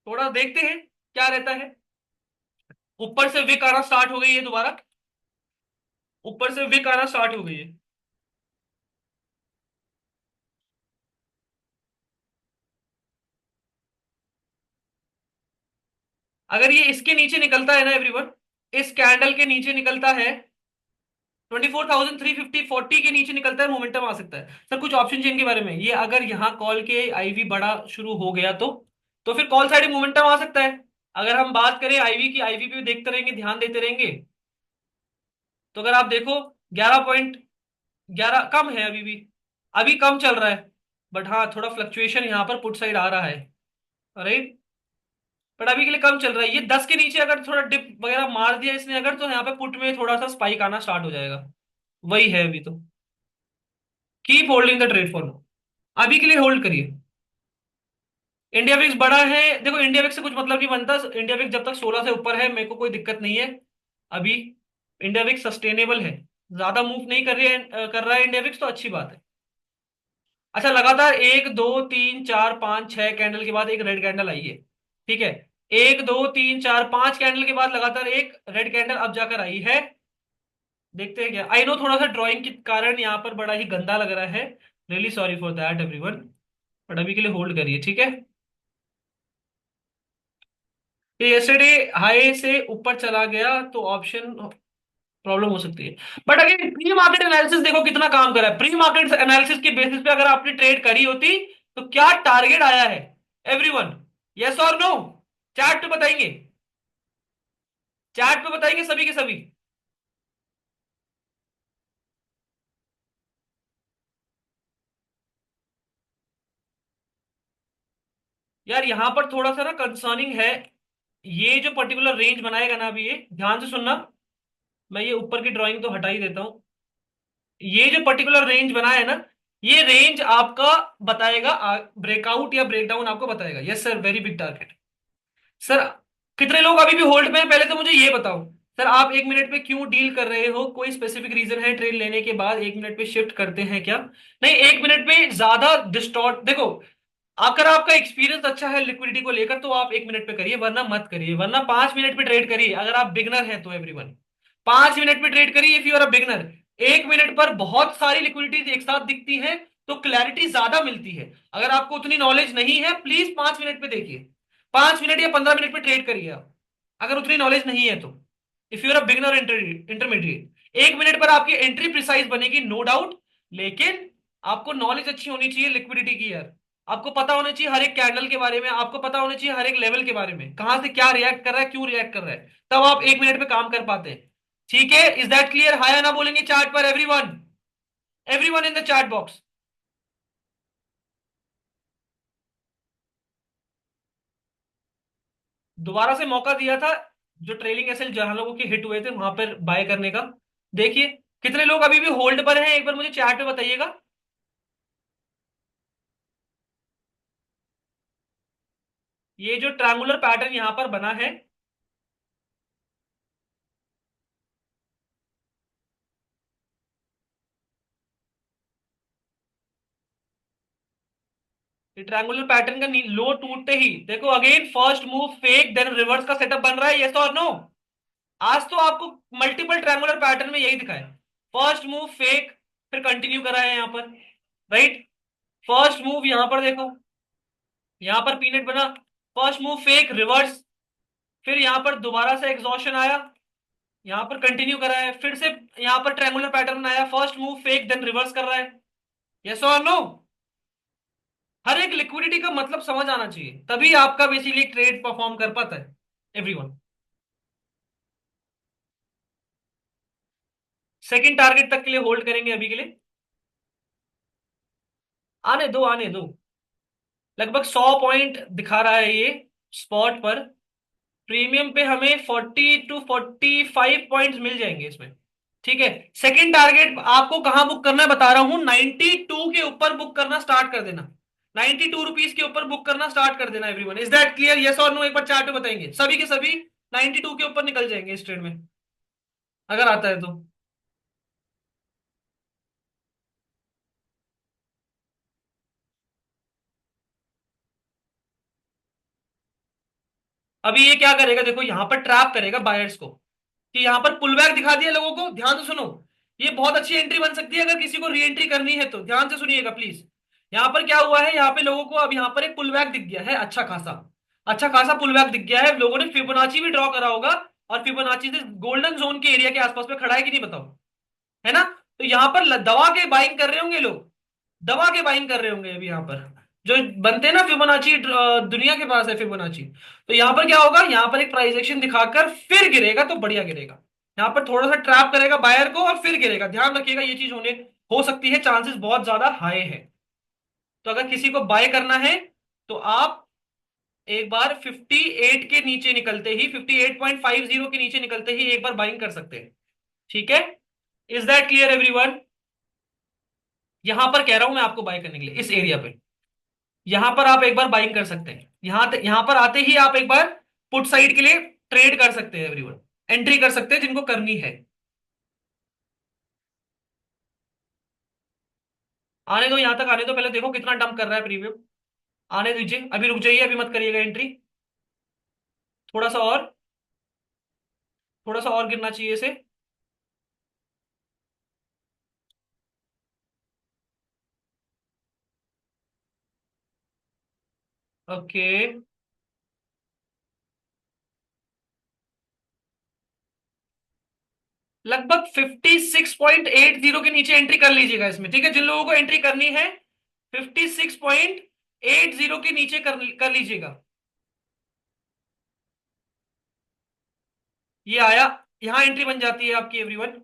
थोड़ा देखते हैं क्या रहता है। ऊपर से विक आना स्टार्ट हो गई है दोबारा, ऊपर से विक आना स्टार्ट हो गई है। अगर ये इसके नीचे निकलता है ना एवरीवन, इस कैंडल के नीचे निकलता है, 24,350 के नीचे निकलता है, मोमेंटम आ सकता है। सर कुछ ऑप्शन चेन के बारे में, ये अगर यहाँ कॉल के आईवी बड़ा शुरू हो गया तो फिर कॉल साइड मोमेंटम आ सकता है। अगर हम बात करें आईवी की, आईवी पे भी देखते रहेंगे, ध्यान देते रहेंगे, तो अगर आप देखो 11.11 कम है अभी भी, अभी कम चल रहा है। बट हाँ, थोड़ा फ्लक्चुएशन यहाँ पर पुट साइड आ रहा है। राइट। बट अभी के लिए कम चल रहा है। ये 10 के नीचे अगर थोड़ा डिप वगैरह मार दिया इसने अगर, तो यहाँ पे पुट में थोड़ा सा स्पाइक आना स्टार्ट हो जाएगा। वही है अभी तो। Keep holding the trade for now, अभी के लिए होल्ड करिए। इंडिया विक्स बड़ा है, देखो इंडिया विक्स से कुछ मतलब नहीं बनता, इंडिया विक्स जब तक 16 से ऊपर है मेरे को कोई दिक्कत नहीं है अभी। इंडिया विक्स सस्टेनेबल है, ज्यादा मूव नहीं कर रही है, कर रहा है इंडिया विक्स, तो अच्छी बात है। अच्छा, लगातार एक दो तीन चार पांच छह कैंडल के बाद एक रेड कैंडल आई है, ठीक है। एक दो तीन चार पांच कैंडल के बाद लगातार एक रेड कैंडल अब जाकर आई है। देखते हैं क्या, आई नो थोड़ा सा ड्राइंग के कारण यहाँ पर बड़ा ही गंदा लग रहा है, really sorry for that everyone, but अभी के लिए होल्ड करिए, ठीक है। ये यस्टरडे हाई से ऊपर चला गया तो ऑप्शन प्रॉब्लम हो सकती है, बट अगर प्री मार्केट एनालिसिस देखो कितना काम करा है, प्री मार्केट एनालिसिस के बेसिस पे अगर आपने ट्रेड करी होती तो क्या टारगेट आया है एवरीवन, यस और नो, चैट पे बताएंगे, चैट पे बताएंगे सभी के सभी। यार यहां पर थोड़ा सा ना कंसर्निंग है, ये जो पर्टिकुलर रेंज बनाएगा ना अभी, ये ध्यान से सुनना, मैं ये ऊपर की ड्राइंग तो हटा ही देता हूं। ये जो पर्टिकुलर रेंज बना है ना, ये रेंज आपका बताएगा ब्रेकआउट या ब्रेकडाउन आपको बताएगा, yes sir, very big target. Sir कितने लोग अभी भी होल्ड में हैं, पहले तो मुझे ये बताओ। सर आप 1 मिनट पे क्यों डील कर रहे हो, कोई स्पेसिफिक रीजन है ट्रेड लेने के बाद 1 मिनट पे शिफ्ट करते हैं क्या? नहीं, 1 मिनट पे ज्यादा डिस्टॉर्ट, देखो अगर आपका एक्सपीरियंस अच्छा है लिक्विडिटी को लेकर तो आप 1 मिनट पे करिए, वरना मत करिए, वरना 5 मिनट पे ट्रेड करिए अगर आप बिगनर हैं तो एवरीवन। 5 मिनट पे ट्रेड करिए if you are a beginner. 1 minute पर बहुत सारी लिक्विडिटीज एक साथ दिखती हैं तो क्लैरिटी ज्यादा मिलती है। अगर आपको उतनी नॉलेज नहीं है प्लीज 5 मिनट पे देखिए, 5 मिनट या 15 मिनट पे ट्रेड करिए आप, अगर उतनी नॉलेज नहीं है तो। If you are a beginner intermediate, 1 minute पर आपकी एंट्री प्रिसाइज बनेगी नो डाउट, लेकिन आपको नॉलेज अच्छी होनी चाहिए लिक्विडिटी की यार। आपको पता होना चाहिए हर एक कैंडल के बारे में, आपको पता होना चाहिए हर एक लेवल के बारे में, कहां से क्या रिएक्ट कर रहा है, क्यों रिएक्ट कर रहा है, तब आप 1 मिनट पे काम कर पाते हैं। ठीक है, इज दैट क्लियर? हाया ना बोलेंगे चार्ट पर everyone, everyone in the chat box. दोबारा से मौका दिया था, जो ट्रेलिंग एसएल जहां लोगों के हिट हुए थे वहां पर बाय करने का। देखिए कितने लोग अभी भी होल्ड पर हैं, एक बार मुझे चैट पे बताइएगा। ये जो ट्रायंगुलर पैटर्न यहां पर बना है, ये ट्रायंगुलर पैटर्न का लो टूटते ही देखो again first move fake then reverse का सेटअप बन रहा है, यस और नो? आज तो आपको मल्टीपल ट्रायंगुलर पैटर्न में यही दिखा है, फर्स्ट मूव फेक, फिर कंटिन्यू करा है यहां पर, राइट। फर्स्ट मूव यहां पर देखो, यहां पर पीनट बना, फर्स्ट मूव फेक रिवर्स, फिर यहां पर दोबारा से एग्जॉशन आया, यहां पर कंटिन्यू करा है, फिर से यहां पर ट्रायंगुलर पैटर्न आया, first move fake then reverse कर रहा है, यस और नो? हर एक लिक्विडिटी का मतलब समझ आना चाहिए, तभी आपका बेसिकली ट्रेड परफॉर्म कर पाता है एवरीवन। सेकंड टारगेट तक के लिए होल्ड करेंगे अभी के लिए, आने दो आने दो। लगभग 100 पॉइंट दिखा रहा है ये स्पॉट पर, प्रीमियम पे हमें 40 to 45 पॉइंट्स मिल जाएंगे इसमें, ठीक है। सेकंड टारगेट आपको कहां बुक करना है बता रहा हूं, 92 के ऊपर बुक करना स्टार्ट कर देना, 92 रुपीज के ऊपर बुक करना स्टार्ट कर देना everyone, is that clear, yes और नो? एक बार चार्ट पे बताएंगे सभी के सभी, 92 के ऊपर निकल जाएंगे इस ट्रेड में अगर आता है तो। अभी ये क्या करेगा देखो, यहां पर ट्रैप करेगा बायर्स को, कि यहां पर पुल बैक दिखा दिया लोगों को, ध्यान से सुनो। ये बहुत अच्छी एंट्री बन सकती है अगर किसी को री एंट्री करनी है तो, ध्यान से सुनिएगा प्लीज। यहां पर क्या हुआ है, यहाँ पे लोगों को अब यहाँ पर एक पुल बैक दिख गया है, अच्छा खासा, अच्छा खासा पुल बैक दिख गया है, लोगों ने फिबोनाची भी ड्रॉ करा होगा, और फिबोनाची से गोल्डन जोन के एरिया के आसपास में खड़ा है कि नहीं बताओ, है ना? तो यहां पर दबा के बाइंग कर रहे होंगे लोग, दबा के बाइंग कर रहे होंगे अभी यहाँ पर, जो बनते हैं ना फिबोनाची, दुनिया के पास है फिबोनाची। तो यहाँ पर क्या होगा, यहाँ पर एक प्राइस एक्शन दिखाकर फिर गिरेगा तो बढ़िया गिरेगा, यहाँ पर थोड़ा सा ट्रैप करेगा बायर को और फिर गिरेगा, ध्यान रखिएगा ये चीज होने हो सकती है, चांसेस बहुत ज्यादा हाई है। तो अगर किसी को बाय करना है तो आप एक बार 58 के नीचे निकलते ही, 58.50 के नीचे निकलते ही एक बार बाइंग कर सकते हैं, ठीक है। Is that clear everyone? यहां पर कह रहा हूं मैं आपको बाय करने के लिए इस एरिया पे, यहां पर आप एक बार बाइंग कर सकते हैं, यहां पर आते ही आप एक बार पुट साइड के लिए ट्रेड कर सकते हैं एवरीवन, एंट्री कर सकते हैं जिनको करनी है। आने दो, यहां तक आने दो, पहले देखो कितना डंप कर रहा है प्रीमियम। आने दीजिए, अभी रुक जाइए, अभी मत करिएगा एंट्री। थोड़ा सा और, थोड़ा सा और गिरना चाहिए इसे। ओके, लगभग 56.80 के नीचे एंट्री कर लीजिएगा इसमें, ठीक है, जिन लोगों को एंट्री करनी है 56.80 के नीचे कर लीजिएगा। ये आया, यहां एंट्री बन जाती है आपकी एवरीवन,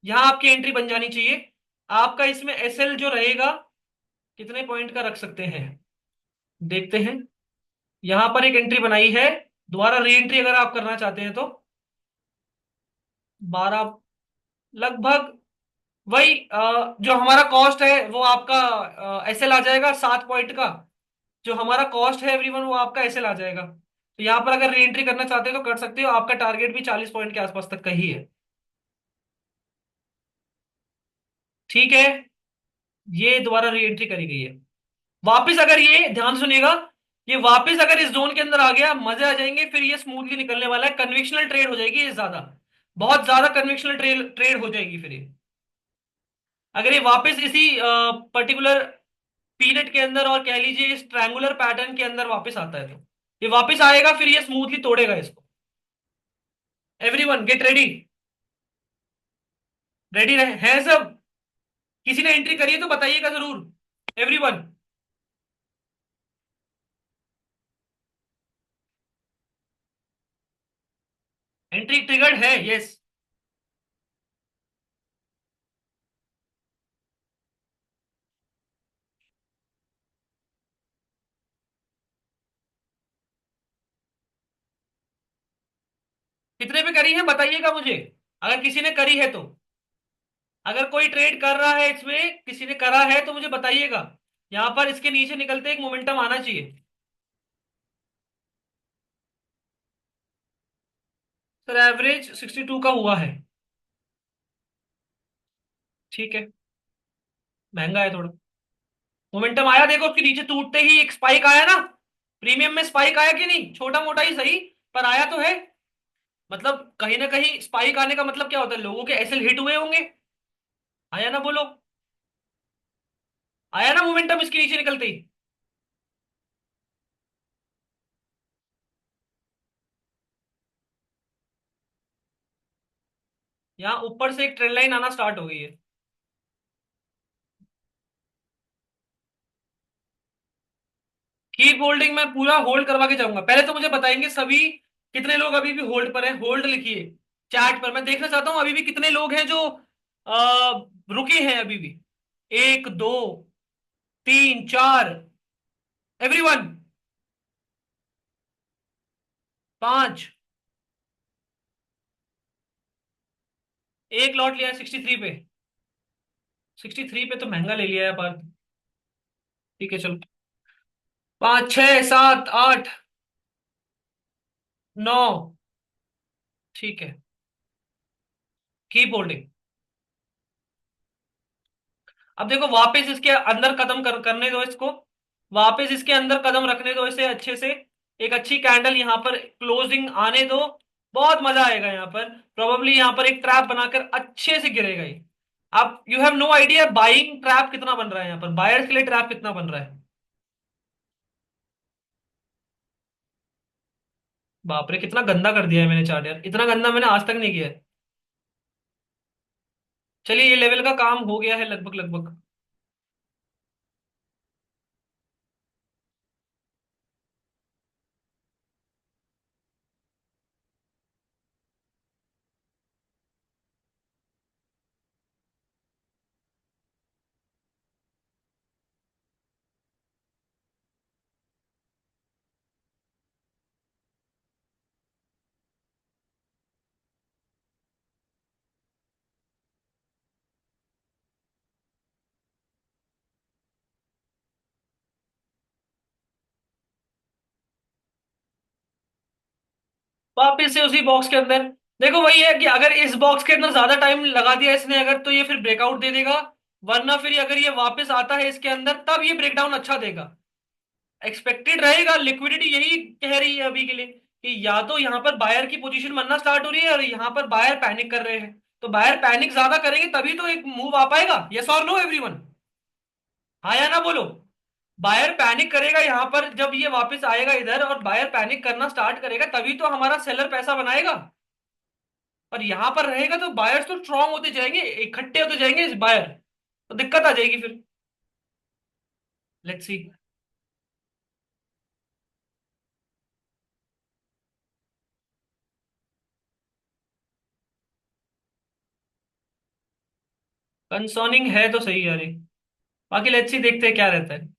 यहां आपकी एंट्री बन जानी चाहिए। आपका इसमें एसएल जो रहेगा, कितने पॉइंट का रख सकते हैं, देखते हैं। यहां पर एक एंट्री बनाई है, दोबारा री एंट्री अगर आप करना चाहते हैं तो 12, लगभग वही जो हमारा कॉस्ट है वो आपका एसएल आ जाएगा 7 पॉइंट का। जो हमारा कॉस्ट है एवरीवन वो आपका एसएल आ जाएगा। तो यहाँ पर अगर री एंट्री करना चाहते हो तो कर सकते हो, आपका टारगेट भी 40 पॉइंट के आसपास तक का ही है। ठीक है, ये दोबारा री एंट्री करी गई है। वापस अगर ये ध्यान से सुनिएगा, ये वापस अगर इस जोन के अंदर आ गया मजे आ जाएंगे, फिर ये स्मूथली निकलने वाला है, कन्वेक्शनल ट्रेड हो जाएगी ये ज्यादा, बहुत ज्यादा कन्वेक्शनल ट्रेड ट्रेड हो जाएगी फिर ये। अगर ये वापस इसी पर्टिकुलर पीरियड के अंदर और कह लीजिए इस ट्रायंगुलर पैटर्न के अंदर वापस आता है तो ये वापस आएगा, फिर ये स्मूथली तोड़ेगा इसको। एवरीवन गेट रेडी, रेडी रहे हैं सब। किसी ने एंट्री करी है तो बताइएगा जरूर एवरीवन। एंट्री ट्रिगर्ड है, यस। कितने पे करी है बताइएगा मुझे, अगर किसी ने करी है तो। अगर कोई ट्रेड कर रहा है इसमें, किसी ने करा है तो मुझे बताइएगा। यहां पर इसके नीचे निकलते एक मोमेंटम आना चाहिए। सर एवरेज 62 का हुआ है। ठीक है, महंगा है थोड़ा। मोमेंटम आया, देखो उसके नीचे टूटते ही एक स्पाइक आया ना, प्रीमियम में स्पाइक आया कि नहीं, छोटा मोटा ही सही पर आया तो है। मतलब कहीं ना कहीं स्पाइक आने का मतलब क्या होता है, लोगों के एसएल हिट हुए होंगे। आया ना बोलो, आया ना मोमेंटम इसके नीचे निकलते ही। यहाँ ऊपर से एक ट्रेंड लाइन आना स्टार्ट हो गई है। कीप होल्डिंग, मैं पूरा होल्ड करवा के जाऊंगा, पहले तो मुझे बताएंगे सभी कितने लोग अभी भी होल्ड पर हैं, होल्ड लिखिए चैट पर, मैं देखना चाहता हूं अभी भी कितने लोग हैं जो रुके हैं अभी भी। एक, दो, तीन, चार, एवरीवन, पांच। एक लॉट लिया है 63 पे, 63 पे तो महंगा ले लिया है पर। ठीक है चलो, 5, 6, 7, 8, 9। ठीक है, कीप होल्डिंग। अब देखो वापस इसके अंदर कदम करने दो इसको, वापस इसके अंदर कदम रखने दो इसे अच्छे से। एक अच्छी कैंडल यहाँ पर क्लोजिंग आने दो, बहुत मजा आएगा यहाँ पर। प्रोबेबली यहाँ पर एक ट्रैप बनाकर अच्छे से गिरेगा ये। आप you have no idea buying trap कितना बन रहा है यहाँ पर, बायर्स के लिए ट्रैप कितना बन रहा है। बाप रे कितना गंदा कर दिया है मैंने चार्ट यार, इतना गंदा मैंने आज तक नहीं किया है। चलिए ये लेवल का काम हो गया है लगभग लगभग। वापिस से उसी बॉक्स के अंदर। देखो वही है कि अगर इस बॉक्स के अंदर ज्यादा टाइम लगा दिया इसने अगर, तो ये फिर ब्रेकआउट दे देगा। वरना फिर अगर ये वापस आता है इसके अंदर तब ये ब्रेकडाउन अच्छा देगा। एक्सपेक्टेड रहेगा, लिक्विडिटी यही कह रही है अभी के लिए कि या तो यहाँ पर बायर की पोजीशन बनना स्टार्ट हो रही है और यहाँ पर बायर पैनिक कर रहे हैं। तो बायर पैनिक ज्यादा करेंगे तभी तो एक मूव आ पाएगा। यस और नो एवरीवन? हाँ या ना बोलो। बायर पैनिक करेगा यहाँ पर जब ये वापस आएगा इधर, और बायर पैनिक करना स्टार्ट करेगा तभी तो हमारा सेलर पैसा बनाएगा। और यहां पर रहेगा तो बायर्स तो स्ट्रांग होते जाएंगे, इकट्ठे होते जाएंगे इस बायर। तो दिक्कत आ जाएगी फिर। Let's see. कंसर्निंग है तो सही यार ये। बाकी लेट्स सी, देखते हैं क्या रहता है।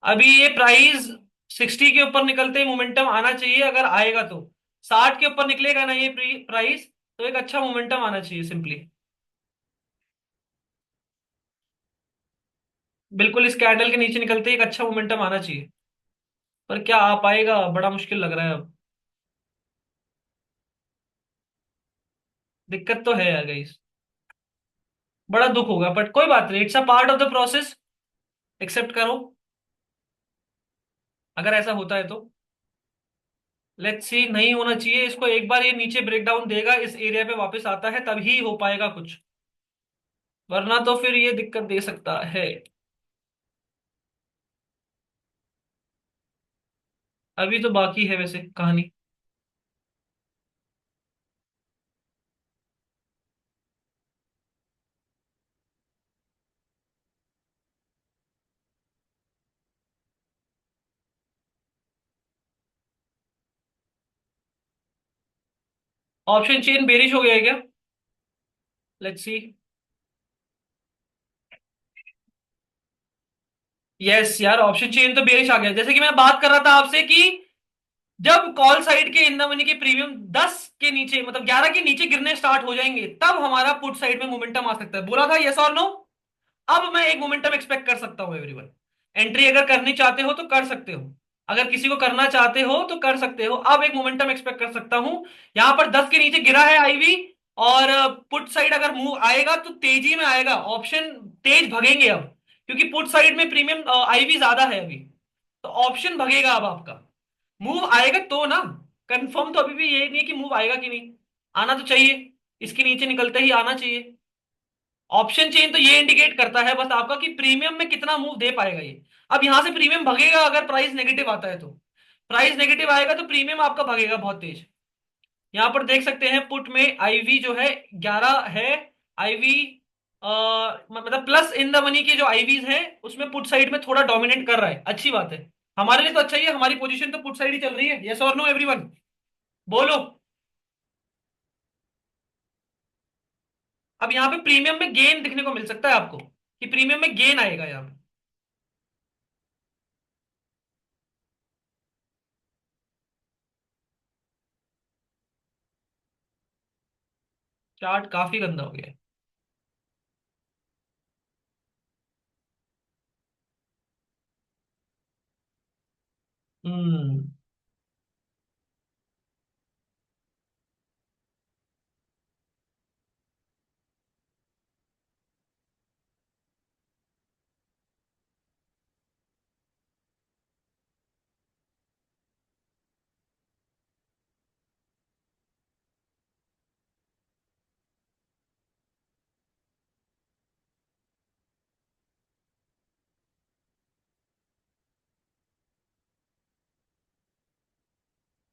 अभी ये प्राइस 60 के ऊपर निकलते ही मोमेंटम आना चाहिए, अगर आएगा तो। 60 के ऊपर निकलेगा ना ये प्राइस, तो एक अच्छा मोमेंटम आना चाहिए सिंपली। बिल्कुल इस कैंडल के नीचे निकलते ही एक अच्छा मोमेंटम आना चाहिए। पर क्या आ पाएगा, बड़ा मुश्किल लग रहा है अब। दिक्कत तो है यार गाइस। बड़ा दुख होगा बट कोई बात नहीं, it's a part of the process. Accept करो अगर ऐसा होता है तो। लेट्स सी, नहीं होना चाहिए इसको। एक बार ये नीचे ब्रेकडाउन देगा, इस एरिया पे वापस आता है तभी हो पाएगा कुछ। वरना तो फिर ये दिक्कत दे सकता है। अभी तो बाकी है वैसे कहानी। ऑप्शन चेन बेरिश हो गया है क्या? Let's see. यस यार, ऑप्शन चेन तो बेरिश आ गया, जैसे कि मैं बात कर रहा था आपसे कि जब कॉल साइड के इन द मनी के प्रीमियम 10 के नीचे, मतलब 11 के नीचे गिरने स्टार्ट हो जाएंगे, तब हमारा पुट साइड में मोमेंटम आ सकता है। बोला था यस और नो? अब मैं एक मोमेंटम एक्सपेक्ट कर सकता हूं एवरीवन। एंट्री अगर करनी चाहते हो तो कर सकते हो। अगर किसी को करना चाहते हो तो कर सकते हो। अब एक मोमेंटम एक्सपेक्ट कर सकता हूं। यहां पर 10 के नीचे गिरा है आईवी, और पुट साइड अगर मूव आएगा तो तेजी में आएगा, ऑप्शन तेज भगेंगे अब। क्योंकि पुट साइड में प्रीमियम आईवी ज्यादा है अभी, तो ऑप्शन भगेगा अब आपका। मूव आएगा तो ना। कंफर्म तो अभी भी ये नहीं है कि मूव आएगा कि नहीं। आना तो चाहिए, इसके नीचे निकलते ही आना चाहिए। ऑप्शन चेन तो ये इंडिकेट करता है बस आपका कि प्रीमियम में कितना मूव दे पाएगा ये। अब यहां से प्रीमियम भगेगा अगर प्राइस नेगेटिव आता है तो। प्राइस नेगेटिव आएगा तो प्रीमियम आपका भगेगा बहुत तेज। यहां पर देख सकते हैं पुट में आईवी जो है 11 है। आईवी मतलब प्लस इन द मनी के जो आईवीज हैं उसमें पुट साइड में थोड़ा डोमिनेट कर रहा है, अच्छी बात है। हमारे लिए तो अच्छा ही है, हमारी पोजीशन तो पुट साइड ही चल रही है। यस और नो एवरीवन? बोलो। अब यहाँ पे प्रीमियम में गेन दिखने को मिल सकता है आपको, कि प्रीमियम में गेन आएगा यहाँ पे। चार्ट काफी गंदा हो गया है। Hmm.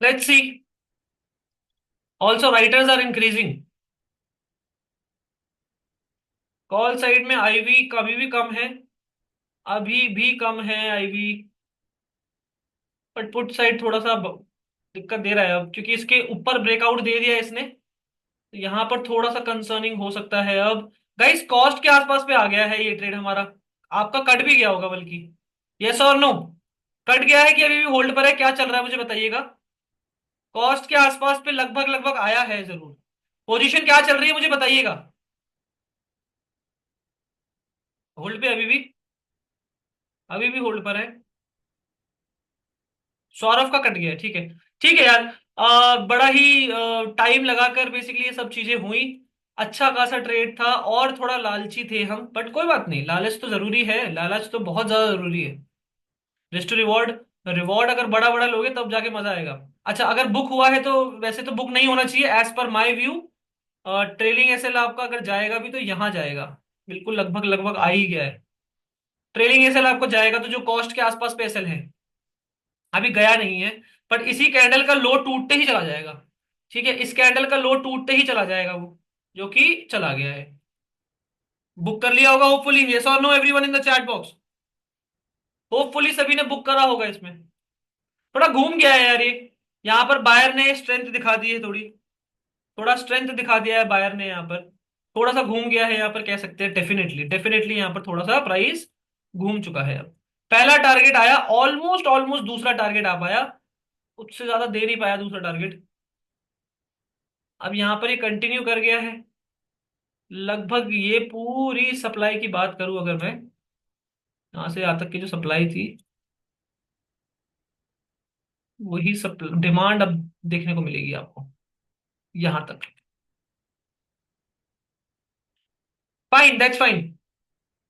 Let's see. Also writers are increasing. Call side में आईवी कभी भी कम है, अभी भी कम है आईवी। बट पुट साइड थोड़ा सा दिक्कत दे रहा है अब, क्योंकि इसके ऊपर ब्रेकआउट दे दिया इसने। तो यहाँ पर थोड़ा सा कंसर्निंग हो सकता है अब। गाइस कॉस्ट के आसपास पे आ गया है ये ट्रेड हमारा। आपका कट भी गया होगा बल्कि। यस और नो? कट गया है कि अभी भी होल्ड पर है, क्या चल रहा है मुझे बताइएगा। कॉस्ट के आसपास पे लगभग लगभग आया है जरूर। पोजीशन क्या चल रही है मुझे बताइएगा। होल्ड पे अभी भी? अभी भी होल्ड पर है। सौरभ का कट गया है, ठीक है। ठीक है यार। बड़ा ही टाइम लगाकर बेसिकली ये सब चीजें हुई। अच्छा खासा ट्रेड था और थोड़ा लालची थे हम, बट कोई बात नहीं, लालच तो जरूरी है, लालच तो बहुत ज्यादा जरूरी है। रिस्क टू रिवॉर्ड, रिवॉर्ड अगर बड़ा बड़ा लोगे तब जाके मजा आएगा। अच्छा, अगर बुक हुआ है तो वैसे तो बुक नहीं होना चाहिए as per my view. Trailing SL आपका अगर जाएगा भी तो यहाँ जाएगा, बिल्कुल लगभग लगभग आ ही गया है। ट्रेलिंग एसएल आपको जाएगा तो जो कॉस्ट के आसपास पे एसएल है, अभी गया नहीं है, पर इसी कैंडल का लो टूटते ही चला जाएगा। ठीक है, इस कैंडल का लो टूटते ही चला जाएगा वो, जो कि चला गया है। बुक कर लिया होगा होपफुली, यस और no everyone in the chat box. Hopefully सभी ने बुक करा होगा इसमें। थोड़ा घूम गया है यार ये, यहाँ पर बायर ने स्ट्रेंथ दिखा दी है थोड़ी, थोड़ा स्ट्रेंथ दिखा दिया है बायर ने यहाँ पर। थोड़ा सा घूम गया है यहाँ पर, कह सकते हैं डेफिनेटली डेफिनेटली यहाँ पर थोड़ा सा प्राइस घूम चुका है अब। पहला टारगेट आया, ऑलमोस्ट ऑलमोस्ट दूसरा टारगेट आ पाया, उससे ज्यादा दे नहीं पाया दूसरा टारगेट। अब यहाँ पर ये कंटिन्यू कर गया है। लगभग ये पूरी सप्लाई की बात करूं अगर मैं, यहाँ से यहाँ तक की जो सप्लाई थी, वही सब डिमांड अब देखने को मिलेगी आपको यहाँ तक। Fine, that's fine.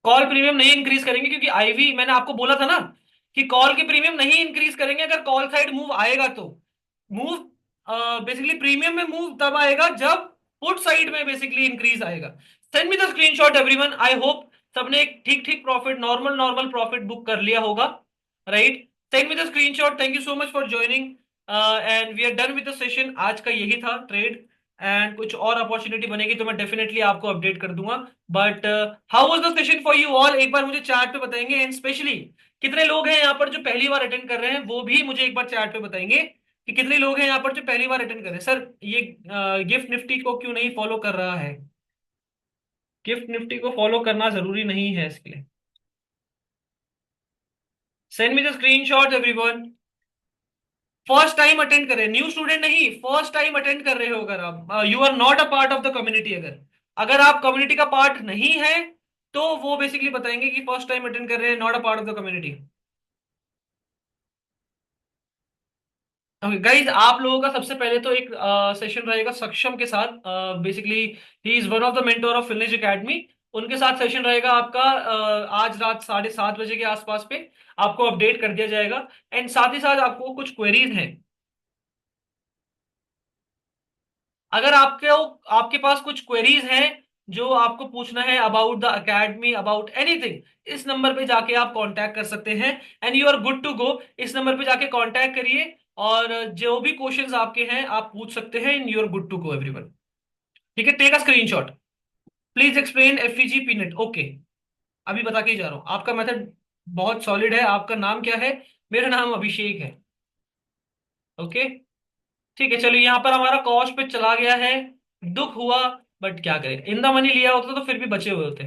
Call premium नहीं इंक्रीज करेंगे क्योंकि आईवी, मैंने आपको बोला था ना कि कॉल के प्रीमियम नहीं इंक्रीज करेंगे अगर कॉल साइड मूव आएगा तो। मूव बेसिकली प्रीमियम में मूव तब आएगा जब पुट साइड में बेसिकली इंक्रीज आएगा। Send me the screenshot everyone, I hope सबने एक ठीक ठीक profit, normal normal profit book कर लिया होगा, right. Send me the screenshot, thank you so much for joining and we are done with the session. आज का यही था ट्रेड, एंड कुछ और अपॉर्चुनिटी बनेगी तो मैं डेफिनेटली आपको अपडेट कर दूंगा। But how was the session for you all, एक बार मुझे चैट पे बताएंगे, एंड स्पेशली कितने लोग हैं यहाँ पर जो पहली बार अटेंड कर रहे हैं, वो भी मुझे एक बार चैट पे बताएंगे कि कितने लोग हैं यहाँ पर जो पहली बार अटेंड कर रहे हैं। सर ये गिफ्ट निफ्टी को क्यों नहीं फॉलो कर रहा है? गिफ्ट निफ्टी को फॉलो करना जरूरी नहीं है इसके लिए। Send me the screenshot everyone. First time attend कर रहे हैं, न्यू स्टूडेंट नहीं, फर्स्ट टाइम अटेंड कर रहे हो अगर आप, you are not a part of the community, अगर अगर आप कम्युनिटी का पार्ट नहीं है तो वो बेसिकली बताएंगे कि फर्स्ट टाइम अटेंड कर रहे हैं, not a part of the community. Okay guys, आप लोगों का सबसे पहले तो एक सेशन रहेगा सक्षम के साथ। Basically he is one of the mentor of finish academy. उनके साथ सेशन रहेगा आपका आज रात 7:30 बजे के आसपास पे, आपको अपडेट कर दिया जाएगा। एंड साथ ही साथ आपको कुछ क्वेरीज हैं, अगर आपके आपके पास कुछ क्वेरीज हैं जो आपको पूछना है about the academy, about anything, इस नंबर पे जाके आप कांटेक्ट कर सकते हैं, and you are good to go. इस नंबर पे जाके कांटेक्ट करिए और जो भी क्वेश्चंस आपके हैं आप पूछ सकते हैं, and you are good to go everyone. ठीक है, take a screenshot, please explain FEG पीनेट। ओके, अभी बता के ही जा रहा हूँ, आपका मेथड बहुत सॉलिड है। आपका नाम क्या है? मेरा नाम अभिषेक है। ओके, ठीक है, चलिए यहाँ पर हमारा कॉस्ट पे चला गया है, दुख हुआ, बट क्या करें, इन द मनी लिया होता तो फिर भी बचे हुए होते,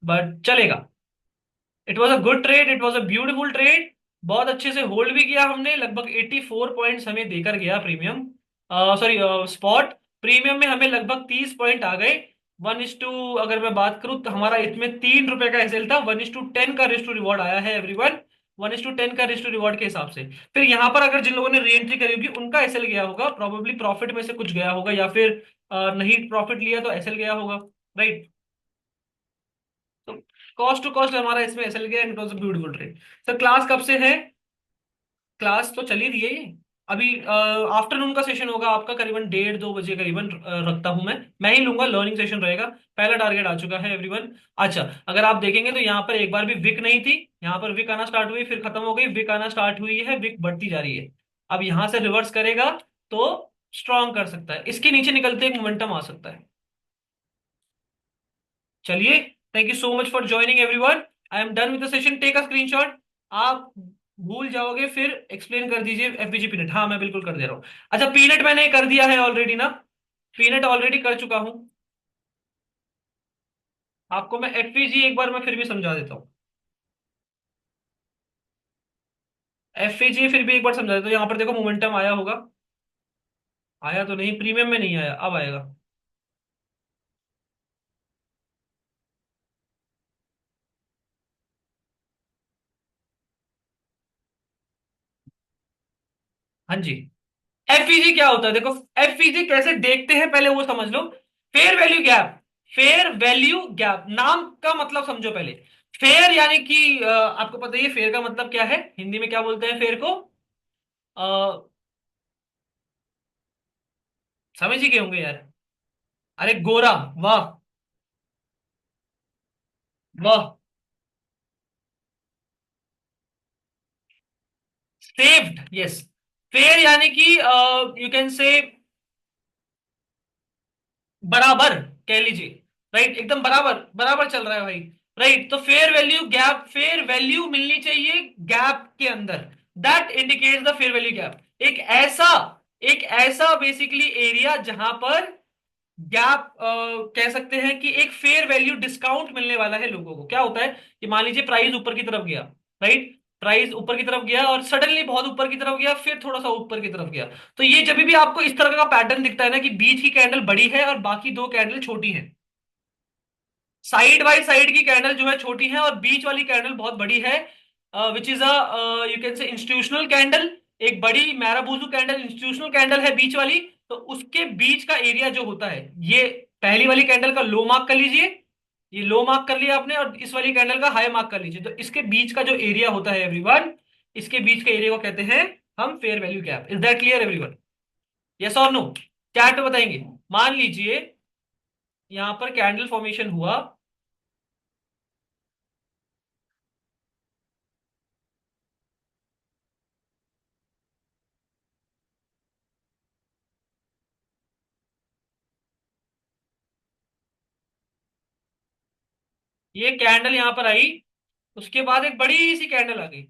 बट चलेगा। It was a good trade, it was a beautiful trade. बहुत अच्छे से होल्ड भी किया हमने, लगभग 84 पॉइंट्स हमें देकर गया प्रीमियम, सॉरी स्पॉट। प्रीमियम में हमें लगभग 30 पॉइंट आ गए। 1:, अगर मैं बात करूं तो हमारा इसमें ₹3 का एसएल था, 1:10 का रिस्क टू रिवॉर्ड आया है एवरीवन, 1:10 का रिस्क टू रिवॉर्ड के हिसाब से। फिर यहाँ पर अगर जिन लोगों ने री एंट्री करी होगी उनका एसएल गया होगा, प्रोबेबली प्रॉफिट में से कुछ गया होगा, या फिर नहीं प्रॉफिट लिया तो एसएल गया होगा, राइट। तो कॉस्ट टू कॉस्ट हमारा इसमें एसएल गया, and it was a beautiful trade. Sir class कब से है? क्लास तो चल ही रही है ये। अभी आफ्टरनून का सेशन होगा आपका करीबन 1:30-2 बजे करीबन, रखता हूं मैं ही लूंगा, लर्निंग सेशन रहेगा। पहला टारगेट आ चुका है एवरीवन। अच्छा, अगर आप देखेंगे तो यहाँ पर एक बार भी विक नहीं थी, यहाँ पर विक आना स्टार्ट हुई फिर खत्म हो गई, विक आना स्टार्ट हुई है, विक बढ़ती जा रही है। अब यहाँ से रिवर्स करेगा तो स्ट्रॉन्ग कर सकता है, इसके नीचे निकलते एक मोमेंटम आ सकता है। चलिए, thank you so much for joining everyone, I am done with the session, take a screenshot. आप भूल जाओगे फिर एक्सप्लेन कर दीजिए एफबीजी पीनट, हाँ मैं बिल्कुल कर दे रहा हूँ। अच्छा, पीनट मैंने कर दिया है ऑलरेडी ना, पीनट ऑलरेडी कर चुका हूं। आपको मैं एफबीजी एक बार मैं फिर भी समझा देता हूँ। एफबीजी फिर भी एक बार समझा देता हूँ, यहाँ पर देखो मोमेंटम आया होगा, आया तो नहीं, प्रीमियम में नहीं आया, अब आएगा। हाँ जी। एफईजी क्या होता है देखो, एफईजी कैसे देखते हैं पहले वो समझ लो। Fair value gap, fair value gap नाम का मतलब समझो पहले। फेयर यानी कि आपको पता ही है फेयर का मतलब क्या है, हिंदी में क्या बोलते हैं फेयर को? अ, समझ ही गए होंगे यार। अरे गोरा। वाह। वाह। Saved, yes. फेयर यानी कि यू कैन से बराबर, कह लीजिए। राइट, एकदम बराबर बराबर चल रहा है भाई। राइट, तो fair value gap, fair value मिलनी चाहिए गैप के अंदर। That indicates the fair value gap. एक ऐसा बेसिकली एरिया जहां पर गैप, कह सकते हैं कि एक फेयर वैल्यू डिस्काउंट मिलने वाला है लोगों को। क्या होता है कि मान लीजिए प्राइस ऊपर की तरफ गया। राइट, प्राइस ऊपर की तरफ गया और सडनली बहुत ऊपर की तरफ गया, फिर थोड़ा सा ऊपर की तरफ गया। तो ये जब भी आपको इस तरह का पैटर्न दिखता है ना कि बीच की कैंडल बड़ी है और बाकी दो कैंडल छोटी है, साइड बाय साइड की कैंडल जो है छोटी है और बीच वाली कैंडल बहुत बड़ी है, which is a you can say institutional candle. एक बड़ी मैराबूजू कैंडल इंस्टीट्यूशनल कैंडल है बीच वाली। तो उसके बीच का एरिया जो होता है, ये पहली वाली कैंडल का लो मार्क कर लीजिए। ये लो मार्क कर लिया आपने, और इस वाली कैंडल का हाई मार्क कर लीजिए। तो इसके बीच का जो एरिया होता है एवरीवन, इसके बीच के एरिया को कहते हैं हम fair value gap. Is that clear everyone? Yes और नो? चैट में बताएंगे। मान लीजिए यहां पर कैंडल फॉर्मेशन हुआ। ये कैंडल यहां पर आई, उसके बाद एक बड़ी सी कैंडल आ गई,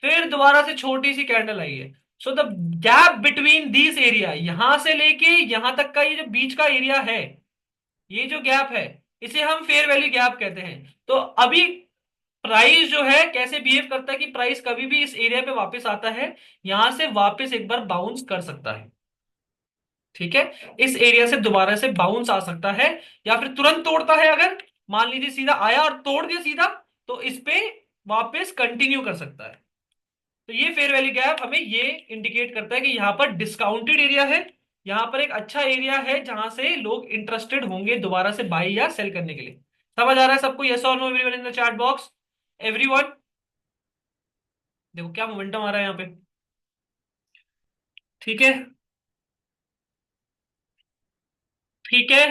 फिर दोबारा से छोटी सी कैंडल आई है। So the gap between this area, यहां से लेके यहां तक का ये जो बीच का एरिया है, ये जो गैप है, इसे हम फेयर वैल्यू गैप कहते हैं। तो अभी प्राइस जो है कैसे बिहेव करता है कि प्राइस कभी भी इस एरिया पे वापस आता है, यहां से वापस एक बार बाउंस कर सकता है। ठीक है, इस एरिया से दोबारा से बाउंस आ सकता है, या फिर तुरंत तोड़ता है। अगर मान लीजिए सीधा आया और तोड़ दिया सीधा, तो इस पे वापस कंटिन्यू कर सकता है। तो ये फेयर वैल्यू गैप हमें ये इंडिकेट करता है कि यहाँ पर डिस्काउंटेड एरिया है, यहाँ पर एक अच्छा एरिया है जहां से लोग इंटरेस्टेड होंगे दोबारा से बाई या सेल करने के लिए। समझ आ रहा है सबको? यस और no everyone in the chat box? Everyone, देखो क्या मोमेंटम आ रहा है यहाँ पे। ठीक है। ठीक है,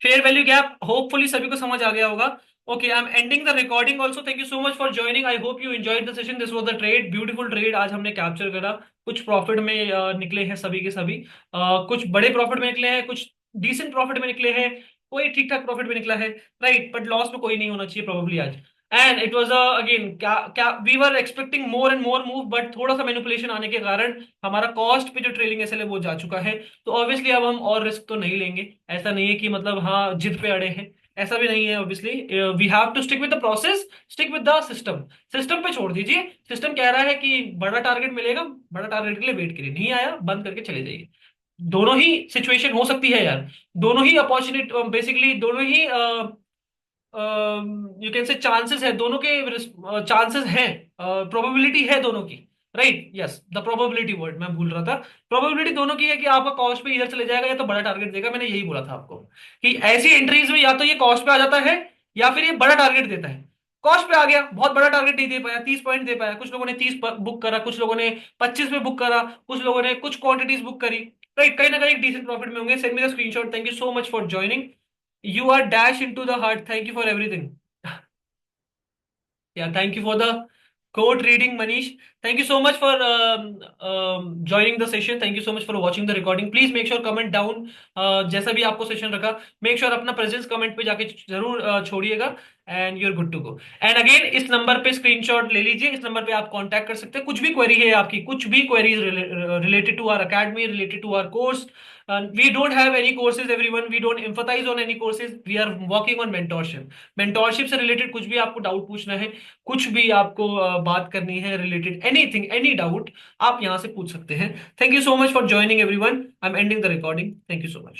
फेयर वैल्यू गैप होपफुली सभी को समझ आ गया होगा। Okay, I am ending the recording also. Thank you so much for joining. I hope you enjoyed the session. This was the trade, beautiful trade आज हमने कैप्चर करा। कुछ प्रॉफिट में निकले हैं सभी के सभी। कुछ बड़े प्रॉफिट में निकले हैं, कुछ डिसेंट प्रॉफिट में निकले हैं, कोई ठीक ठाक प्रॉफिट में निकला है। राइट, बट लॉस में कोई नहीं होना चाहिए प्रोबेबली आज। एंड इट वाज अगेन क्या क्या we were expecting more and more move, but थोड़ा सा मैनिपुलेशन आने के कारण हमारा कॉस्ट पे जो ट्रेलिंग एसएल है वो जा चुका है। तो ऑब्वियसली अब हम और रिस्क तो नहीं लेंगे। ऐसा नहीं है कि मतलब हाँ जिद पे अड़े हैं, ऐसा भी नहीं है। Obviously we have to stick with the process, stick with the system. System पे छोड़ दीजिए। सिस्टम कह रहा है कि बड़ा टारगेट मिलेगा, बड़ा टारगेट के लिए वेट करिए, नहीं आया बंद करके चले जाइए। दोनों ही सिचुएशन हो सकती है यार, दोनों ही अपॉर्चुनिटी, बेसिकली दोनों ही यू कैन से चांसेस है, दोनों के चांसेस हैं, प्रोबेबिलिटी है दोनों की। Right, yes, the probability word मैं भूल रहा था। प्रोबेबिलिटी दोनों की है कि आपका कॉस्ट पे इधर चले जाएगा या तो बड़ा टारगेट देगा। मैंने यही बोला था आपको कि ऐसी एंट्रीज में या तो ये कॉस्ट पे आ जाता है या फिर ये बड़ा टारगेट देता है। कॉस्ट पे आ गया, बहुत बड़ा टारगेट नहीं दे पाया, 30 पॉइंट दे पाया। कुछ लोगों ने 30 बुक करा, कुछ लोगों ने 25 पे बुक करा, कुछ लोगों ने कुछ क्वांटिटीज बुक करी। राइट, कहीं ना कहीं डिसेंट प्रॉफिट में होंगे। Send me the screenshot. Thank you so much for joining. You are dash into the heart. Thank you for everything. Yeah, thank you for the code reading, Manish. Thank you so much for joining the session. Thank you so much for watching the recording. Please make sure comment down जैसा भी आपको session रखा। Make sure अपना presence comment पे जाके जरूर छोड़िएगा। And you are good to go. And again इस नंबर पे स्क्रीनशॉट ले लीजिए, इस नंबर पे आप कांटेक्ट कर सकते हैं। कुछ भी क्वेरी है आपकी, कुछ भी queries related to our academy, related to our course. We don't have any courses everyone, we don't emphasize on any courses, we are working on mentorship। mentorship से रिलेटेड कुछ भी आपको डाउट पूछना है, कुछ भी आपको बात करनी है रिलेटेड एनीथिंग, एनी डाउट, आप यहां से पूछ सकते हैं। Thank you so much for joining everyone. I am ending the recording. Thank you so much.